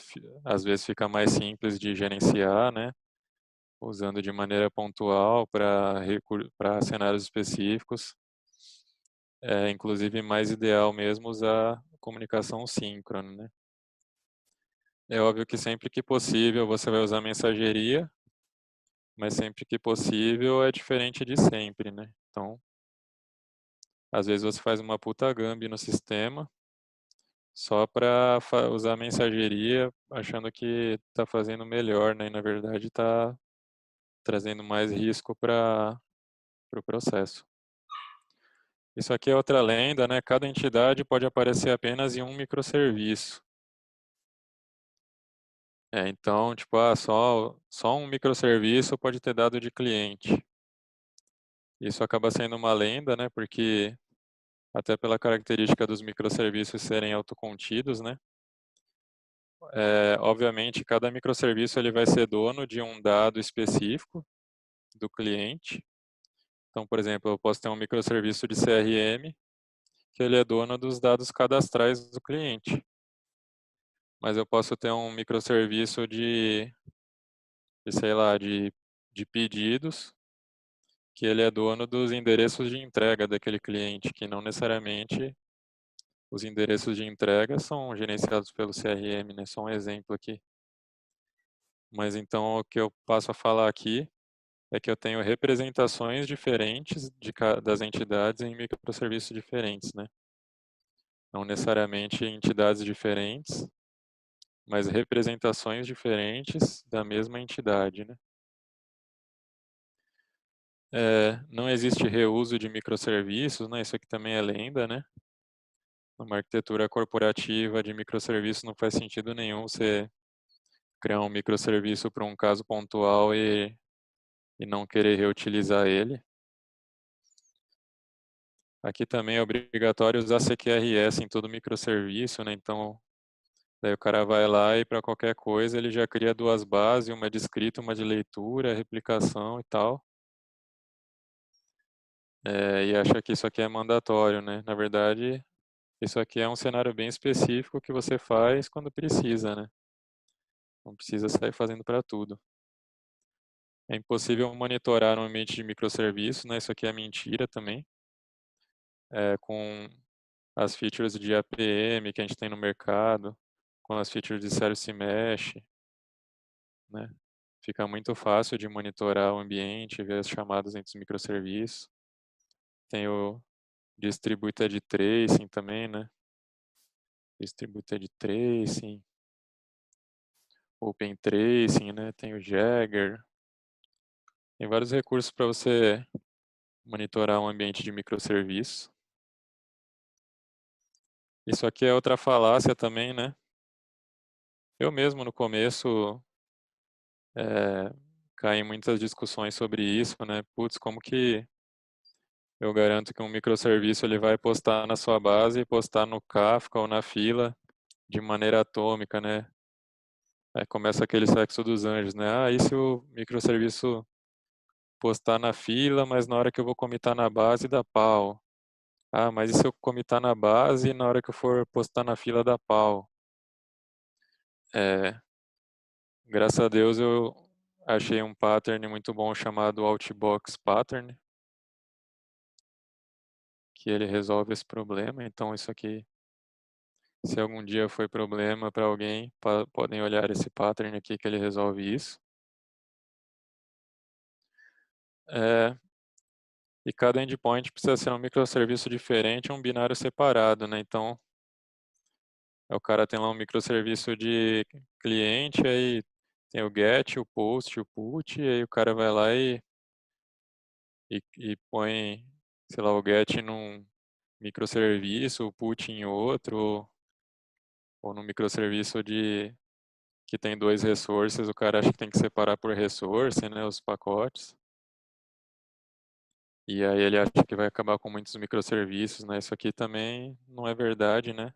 às vezes fica mais simples de gerenciar, né? Usando de maneira pontual para cenários específicos. Inclusive mais ideal mesmo usar comunicação síncrona, né? É óbvio que sempre que possível você vai usar mensageria, mas sempre que possível é diferente de sempre, né? Então, às vezes você faz uma puta gambi no sistema só para usar mensageria, achando que está fazendo melhor, né? E na verdade está trazendo mais risco para o processo. Isso aqui é outra lenda, né? Cada entidade pode aparecer apenas em um microserviço. Então, tipo, só um microserviço pode ter dado de cliente. Isso acaba sendo uma lenda, né? Porque até pela característica dos microserviços serem autocontidos, né? Obviamente, cada microserviço ele vai ser dono de um dado específico do cliente. Então, por exemplo, eu posso ter um microserviço de CRM que ele é dono dos dados cadastrais do cliente. Mas eu posso ter um microserviço sei lá, de pedidos que ele é dono dos endereços de entrega daquele cliente, que não necessariamente os endereços de entrega são gerenciados pelo CRM, né? Só um exemplo aqui. Mas então o que eu passo a falar aqui é que eu tenho representações diferentes das entidades em microserviços diferentes, né? Não necessariamente entidades diferentes, mas representações diferentes da mesma entidade, né? Não existe reuso de microserviços, né? Isso aqui também é lenda, né? Numa arquitetura corporativa de microserviços não faz sentido nenhum você criar um microserviço para um caso pontual e não querer reutilizar ele. Aqui também é obrigatório usar CQRS em todo microserviço, né? Então, daí o cara vai lá e para qualquer coisa ele já cria duas bases, uma de escrita, uma de leitura, replicação e tal. E acha que isso aqui é mandatório, né? Na verdade, isso aqui é um cenário bem específico que você faz quando precisa, né? Não precisa sair fazendo para tudo. É impossível monitorar um ambiente de microserviço, né? Isso aqui é mentira também. Com as features de APM que a gente tem no mercado, com as features de Service Mesh, né? Fica muito fácil de monitorar o ambiente, ver as chamadas entre os microserviços. Tem o Distributed Tracing também, né? Distributed Tracing, Open Tracing, né? Tem o Jagger. Tem vários recursos para você monitorar um ambiente de microserviço. Isso aqui é outra falácia também, né? Eu mesmo no começo caí em muitas discussões sobre isso, né? Putz, como que eu garanto que um microserviço ele vai postar na sua base e postar no Kafka ou na fila de maneira atômica, né? Aí começa aquele sexo dos anjos, né? E se o microserviço postar na fila, mas na hora que eu vou comitar na base dá pau? Ah, mas e se eu comitar na base e na hora que eu for postar na fila da pau? É, graças a Deus eu achei um pattern muito bom chamado Outbox Pattern, que ele resolve esse problema. Então isso aqui, se algum dia foi problema para alguém, podem olhar esse pattern aqui que ele resolve isso. É, e cada endpoint precisa ser um microserviço diferente, um binário separado, né? Então, o cara tem lá um microserviço de cliente, aí tem o get, o post, o put, e aí o cara vai lá e põe, sei lá, o get num microserviço, o put em outro, ou num microserviço que tem dois resources, o cara acha que tem que separar por resource, né, os pacotes. E aí ele acha que vai acabar com muitos microserviços, né? Isso aqui também não é verdade, né?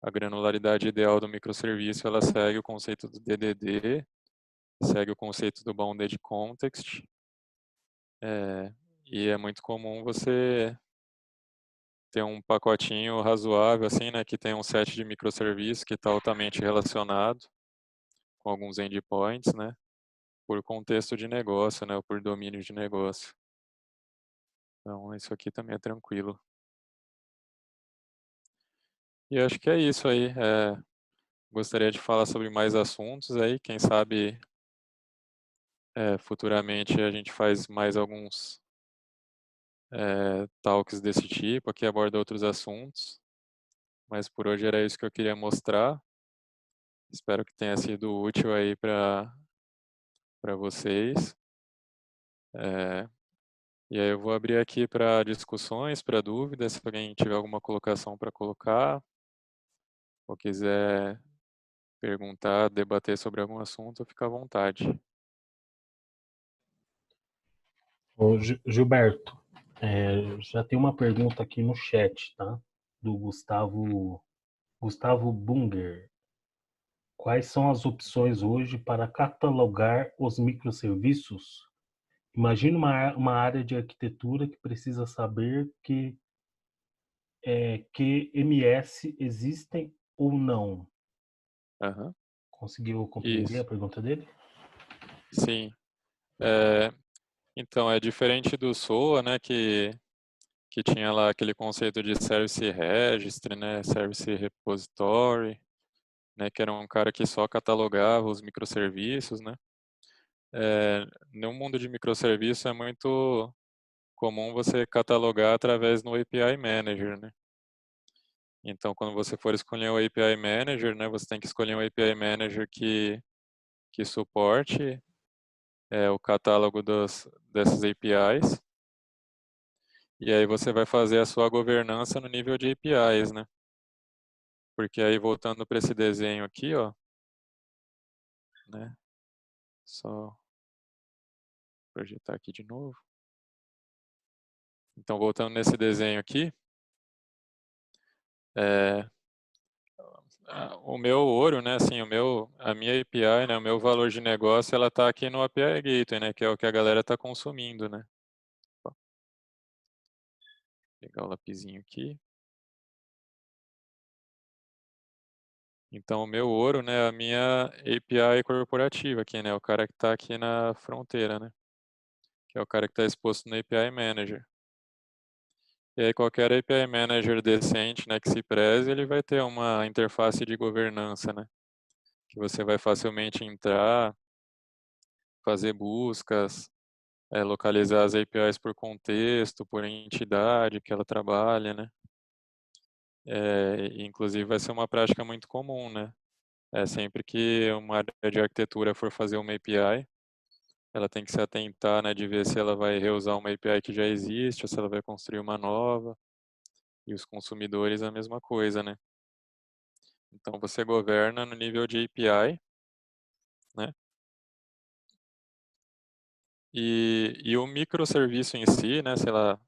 A granularidade ideal do microserviço, ela segue o conceito do DDD, segue o conceito do Bounded Context, e é muito comum você ter um pacotinho razoável, assim, né, que tem um set de microserviços que está altamente relacionado com alguns endpoints, né, por contexto de negócio, né, ou por domínio de negócio. Então, isso aqui também é tranquilo. E acho que é isso aí. Gostaria de falar sobre mais assuntos aí, quem sabe futuramente a gente faz mais alguns talks desse tipo, aqui aborda outros assuntos, mas por hoje era isso que eu queria mostrar. Espero que tenha sido útil aí para vocês. É, e aí eu vou abrir aqui para discussões, para dúvidas, se alguém tiver alguma colocação para colocar, ou quiser perguntar, debater sobre algum assunto, fica à vontade. Ô, Gilberto, já tem uma pergunta aqui no chat, tá? Do Gustavo Bunger. Quais são as opções hoje para catalogar os microserviços? Imagina uma área de arquitetura que precisa saber que MS existem ou não. Aham. Conseguiu compreender a Isso, pergunta dele? sim. É, então, é diferente do SOA, né, que tinha lá aquele conceito de Service Registry, né, Service Repository, né, que era um cara que só catalogava os microserviços, né. No mundo de microserviços é muito comum você catalogar através do API Manager, né. Então, quando você for escolher o API Manager, né, você tem que escolher um API Manager que suporte o catálogo dessas APIs. E aí você vai fazer a sua governança no nível de APIs, né? Porque aí voltando para esse desenho aqui, ó, né? Só projetar aqui de novo. Então voltando nesse desenho aqui, é, o meu ouro, né? Assim, a minha API, né? O meu valor de negócio, ela está aqui no API Gateway, né? Que é o que a galera está consumindo, né? Vou pegar o lapisinho aqui. Então o meu ouro, né? A minha API corporativa aqui, né? O cara que está aqui na fronteira, né? Que é o cara que está exposto no API Manager. E aí qualquer API Manager decente, né, que se preze, ele vai ter uma interface de governança, né, que você vai facilmente entrar, fazer buscas, localizar as APIs por contexto, por entidade que ela trabalha, né. Inclusive vai ser uma prática muito comum, né. Sempre que uma área de arquitetura for fazer uma API, ela tem que se atentar, né, de ver se ela vai reusar uma API que já existe, ou se ela vai construir uma nova. E os consumidores a mesma coisa, né? Então você governa no nível de API, né? E o microserviço em si, né? Sei lá,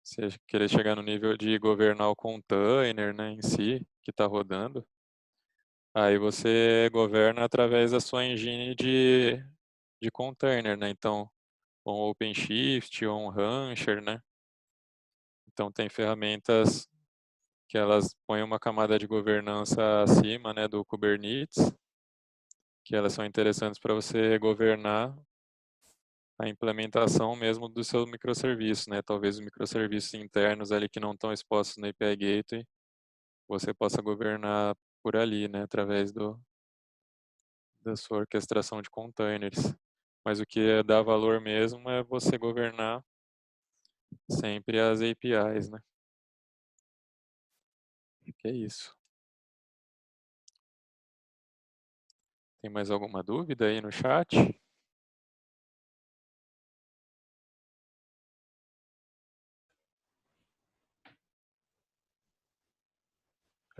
se querer chegar no nível de governar o container, né, em si, que está rodando, aí você governa através da sua engine de container, né? Então, um OpenShift ou um Rancher, né? Então tem ferramentas que elas põem uma camada de governança acima, né, do Kubernetes, que elas são interessantes para você governar a implementação mesmo do seu microserviço, né? Talvez os microserviços internos ali que não estão expostos no API Gateway, você possa governar por ali, né, através da sua orquestração de containers. Mas o que dá valor mesmo é você governar sempre as APIs, né? Que é isso. Tem mais alguma dúvida aí no chat?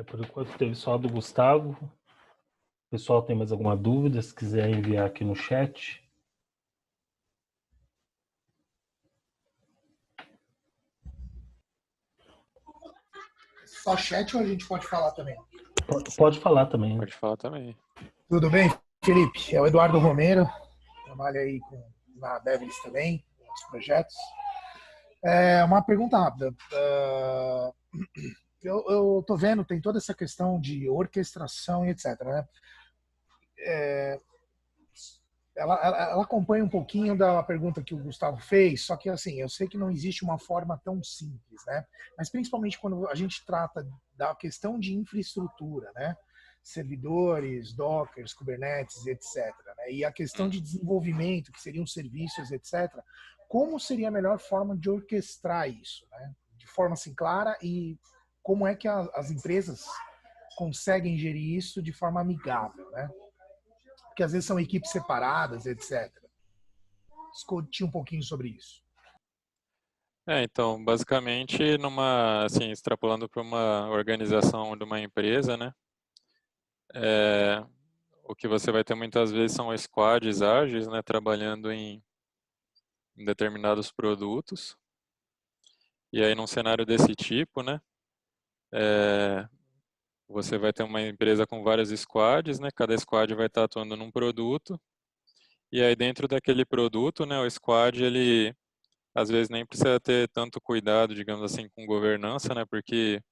Por enquanto teve só a do Gustavo. O pessoal tem mais alguma dúvida? Se quiser enviar aqui no chat. Só chat ou a gente pode falar também? Pode falar também. Pode falar também. Tudo bem, Felipe? É o Eduardo Romero. Trabalho aí na Devils também, nos projetos. Uma pergunta rápida. Eu tô vendo, tem toda essa questão de orquestração e etc, né? Ela acompanha um pouquinho da pergunta que o Gustavo fez, só que assim, eu sei que não existe uma forma tão simples, né? Mas principalmente quando a gente trata da questão de infraestrutura, né? Servidores, Dockers, Kubernetes, etc. Né? E a questão de desenvolvimento, que seriam serviços, etc. Como seria a melhor forma de orquestrar isso, né? De forma assim clara, e como é que as empresas conseguem gerir isso de forma amigável, né? Porque às vezes são equipes separadas, etc. Discutir um pouquinho sobre isso. Então, basicamente, assim, extrapolando para uma organização de uma empresa, né? O que você vai ter muitas vezes são squads ágeis, né? Trabalhando em determinados produtos. E aí, num cenário desse tipo, né? Você vai ter uma empresa com vários squads, né? Cada squad vai estar atuando num produto. E aí, dentro daquele produto, né? O squad, ele às vezes nem precisa ter tanto cuidado, digamos assim, com governança, né? Porque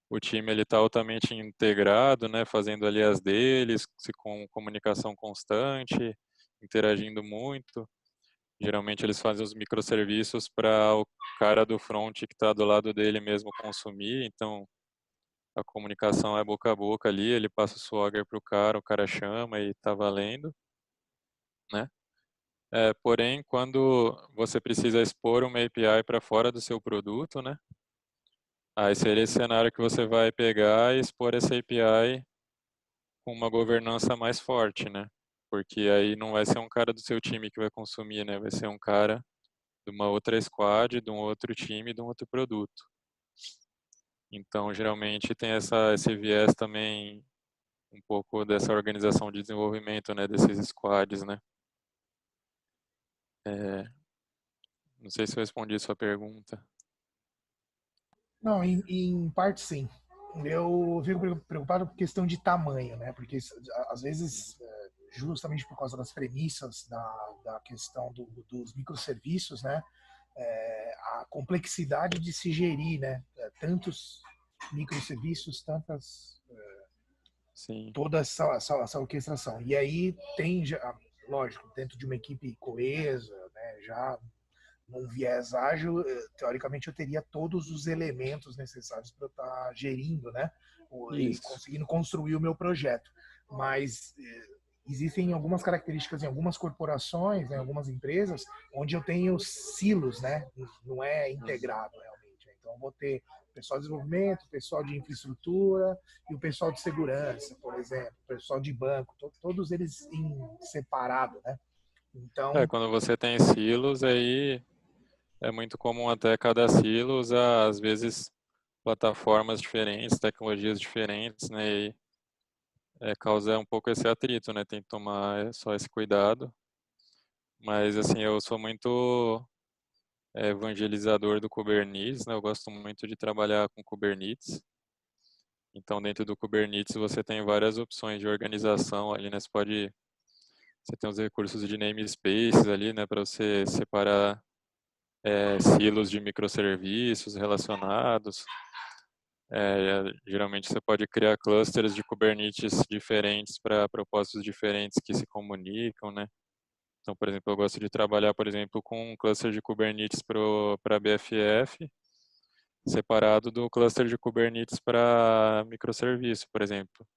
o time ele está altamente integrado, né? Fazendo ali as deles, com comunicação constante, interagindo muito. Geralmente eles fazem os microserviços para o cara do front que está do lado dele mesmo consumir. Então a comunicação é boca a boca ali, ele passa o swagger para o cara chama e está valendo, né? Porém, quando você precisa expor uma API para fora do seu produto, né? Aí seria esse cenário que você vai pegar e expor essa API com uma governança mais forte, né? Porque aí não vai ser um cara do seu time que vai consumir, né? Vai ser um cara de uma outra squad, de um outro time, de um outro produto. Então, geralmente tem esse viés também um pouco dessa organização de desenvolvimento, né? Desses squads, né? Não sei se eu respondi a sua pergunta. Não, em parte sim. Eu fico preocupado com questão de tamanho, né? Porque às vezes, justamente por causa das premissas da questão dos microserviços, né? A complexidade de se gerir, né? Tantos microserviços, Sim, toda essa orquestração. E aí tem, lógico, dentro de uma equipe coesa, né? Já num viés ágil, teoricamente eu teria todos os elementos necessários para eu estar gerindo, né? E isso. conseguindo construir o meu projeto. Mas existem algumas características em algumas corporações, em algumas empresas, onde eu tenho silos, né? Não é integrado realmente. Então eu vou ter pessoal de desenvolvimento, pessoal de infraestrutura e o pessoal de segurança, por exemplo, pessoal de banco, todos eles em separado, né? Então, Quando você tem silos, aí é muito comum até cada silo usar, às vezes, plataformas diferentes, tecnologias diferentes, né? E causa um pouco esse atrito, né? Tem que tomar só esse cuidado. Mas, assim, eu sou muito evangelizador do Kubernetes, né? Eu gosto muito de trabalhar com Kubernetes. Então, dentro do Kubernetes, você tem várias opções de organização ali, né? Você tem os recursos de namespaces ali, né? Para você separar silos de microserviços relacionados. Geralmente você pode criar clusters de Kubernetes diferentes para propósitos diferentes que se comunicam, né? Então, por exemplo, eu gosto de trabalhar, por exemplo, com um cluster de Kubernetes para BFF, separado do cluster de Kubernetes para microserviço, por exemplo.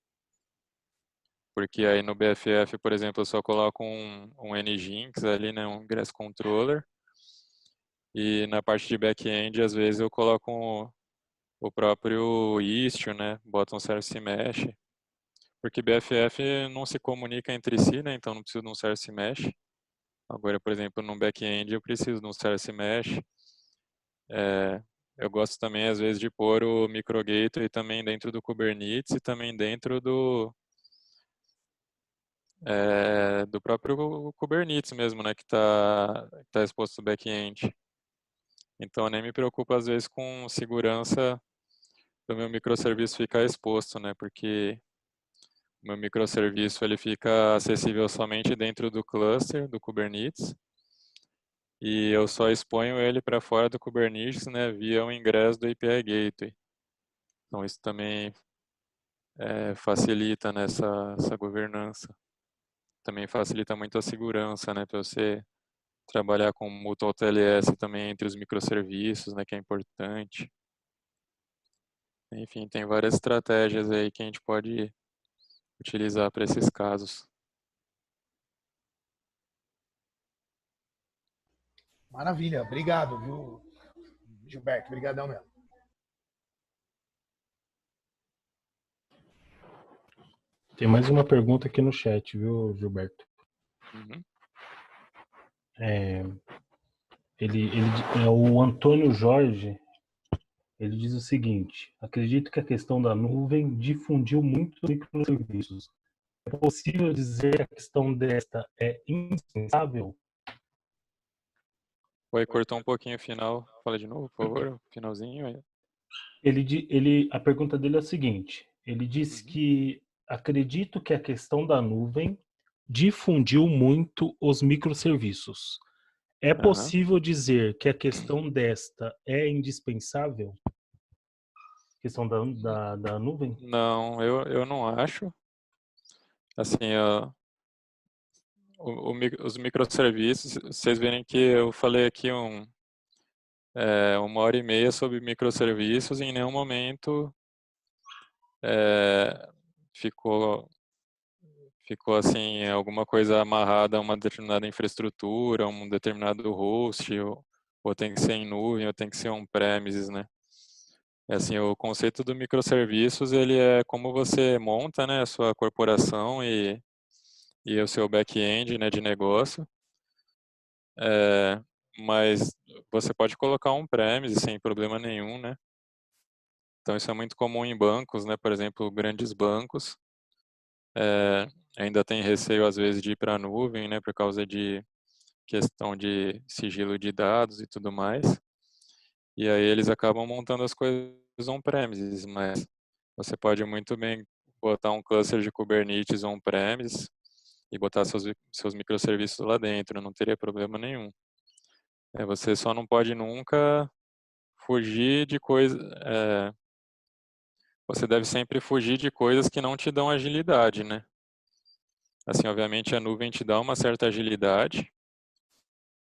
Porque aí no BFF, por exemplo, eu só coloco um Nginx ali, né, um Ingress Controller. E na parte de back-end, às vezes eu coloco o próprio Istio, né, boto um Service Mesh. Porque BFF não se comunica entre si, né, então não preciso de um Service Mesh. Agora, por exemplo, no back-end eu preciso de um Service Mesh. Eu gosto também, às vezes, de pôr o microgateway também dentro do Kubernetes e também dentro do próprio Kubernetes mesmo, né, que tá exposto no back-end. Então, eu nem me preocupo, às vezes, com segurança do meu microserviço ficar exposto, né, porque o meu microserviço ele fica acessível somente dentro do cluster do Kubernetes e eu só exponho ele para fora do Kubernetes, né, via o ingresso do API Gateway. Então, isso também facilita nessa essa governança. Também facilita muito a segurança, né, para você trabalhar com Mutual TLS também entre os microserviços, né, que é importante. Enfim, tem várias estratégias aí que a gente pode utilizar para esses casos. Maravilha, obrigado, viu, Gilberto? Obrigadão mesmo. Tem mais uma pergunta aqui no chat, viu, Gilberto? Uhum. O Antônio Jorge, ele diz o seguinte: acredito que a questão da nuvem difundiu muito os microserviços. É possível dizer que a questão desta é indispensável? Oi, cortou um pouquinho o final. Fala de novo, por favor, finalzinho aí. A pergunta dele é a seguinte: ele diz Uhum. que acredito que a questão da nuvem difundiu muito os microserviços. É Aham. possível dizer que a questão desta é indispensável? Questão da nuvem? Não, eu não acho. Assim, os microserviços, vocês verem que eu falei aqui 1h30 sobre microserviços e em nenhum momento é, ficou, ficou assim, alguma coisa amarrada a uma determinada infraestrutura, a um determinado host, ou tem que ser em nuvem, ou tem que ser on-premises, né? Assim, o conceito do microserviços, ele é como você monta, né, a sua corporação e o seu back-end, né, de negócio. Mas você pode colocar on-premise sem problema nenhum, né? Então isso é muito comum em bancos, né? Por exemplo, grandes bancos ainda tem receio às vezes de ir para a nuvem, né? Por causa de questão de sigilo de dados e tudo mais. E aí eles acabam montando as coisas on-premises, mas você pode muito bem botar um cluster de Kubernetes on-premise e botar seus microserviços lá dentro, não teria problema nenhum. Você só não pode nunca fugir de coisas. Você deve sempre fugir de coisas que não te dão agilidade, né? Assim, obviamente a nuvem te dá uma certa agilidade,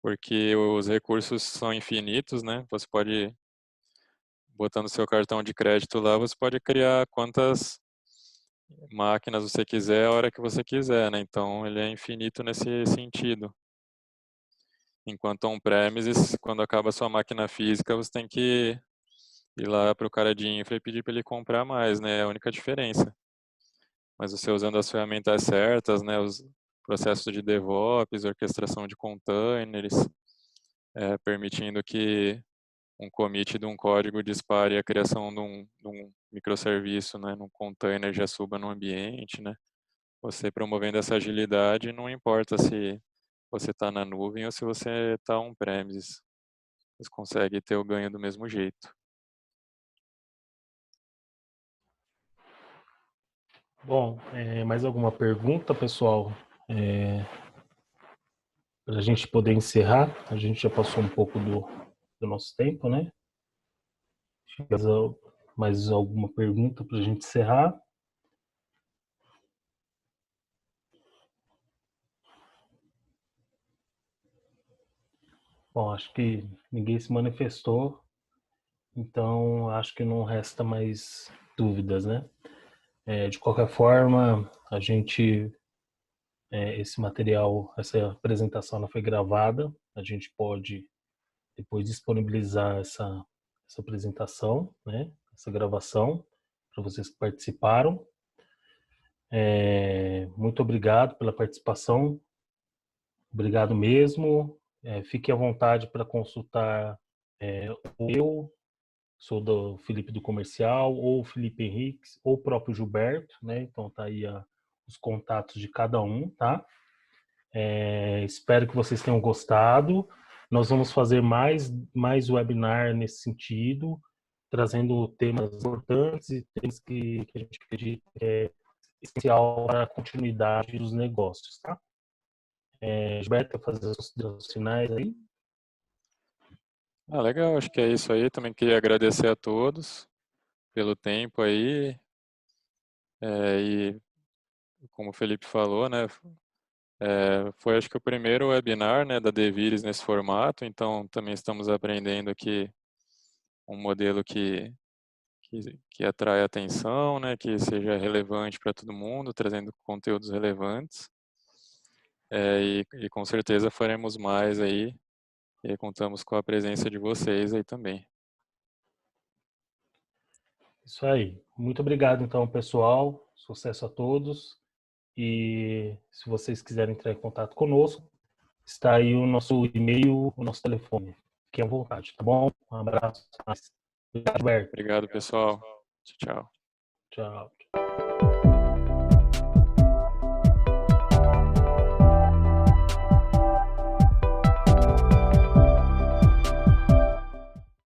porque os recursos são infinitos, né? Você pode, botando seu cartão de crédito lá, você pode criar quantas máquinas você quiser, a hora que você quiser, né? Então ele é infinito nesse sentido. Enquanto on-premises, quando acaba a sua máquina física, você tem que ir lá para o cara de infra e pedir para ele comprar mais, né? É a única diferença. Mas você usando as ferramentas certas, né? Os processos de DevOps, orquestração de containers, permitindo que um commit de um código dispare a criação de um microserviço, né? Num container já suba no ambiente, né? Você promovendo essa agilidade, não importa se você está na nuvem ou se você está on-premises. Você consegue ter o ganho do mesmo jeito. Bom, mais alguma pergunta, pessoal? Para a gente poder encerrar, a gente já passou um pouco do nosso tempo, né? Mais alguma pergunta para a gente encerrar? Bom, acho que ninguém se manifestou, então acho que não resta mais dúvidas, né? De qualquer forma, esse material, essa apresentação ela foi gravada, a gente pode depois disponibilizar essa apresentação, né? Essa gravação para vocês que participaram. Muito obrigado pela participação, obrigado mesmo. Fique à vontade para consultar eu, sou do Felipe do Comercial, ou o Felipe Henriques, ou o próprio Gilberto, né? Então tá aí os contatos de cada um, tá? Espero que vocês tenham gostado. Nós vamos fazer mais webinar nesse sentido, trazendo temas importantes e temas que a gente acredita que é essencial para a continuidade dos negócios, tá? Gilberto, quer fazer as considerações finais aí? Legal, acho que é isso aí. Também queria agradecer a todos pelo tempo aí. E como o Felipe falou, né, foi acho que o primeiro webinar, né, da Devires nesse formato, então também estamos aprendendo aqui um modelo que atrai atenção, né, que seja relevante para todo mundo, trazendo conteúdos relevantes. E com certeza faremos mais aí, e contamos com a presença de vocês aí também. Isso aí. Muito obrigado, então, pessoal. Sucesso a todos. E se vocês quiserem entrar em contato conosco, está aí o nosso e-mail, o nosso telefone. Fiquem à vontade, tá bom? Um abraço. Obrigado, Alberto. Obrigado, pessoal. Tchau. Tchau.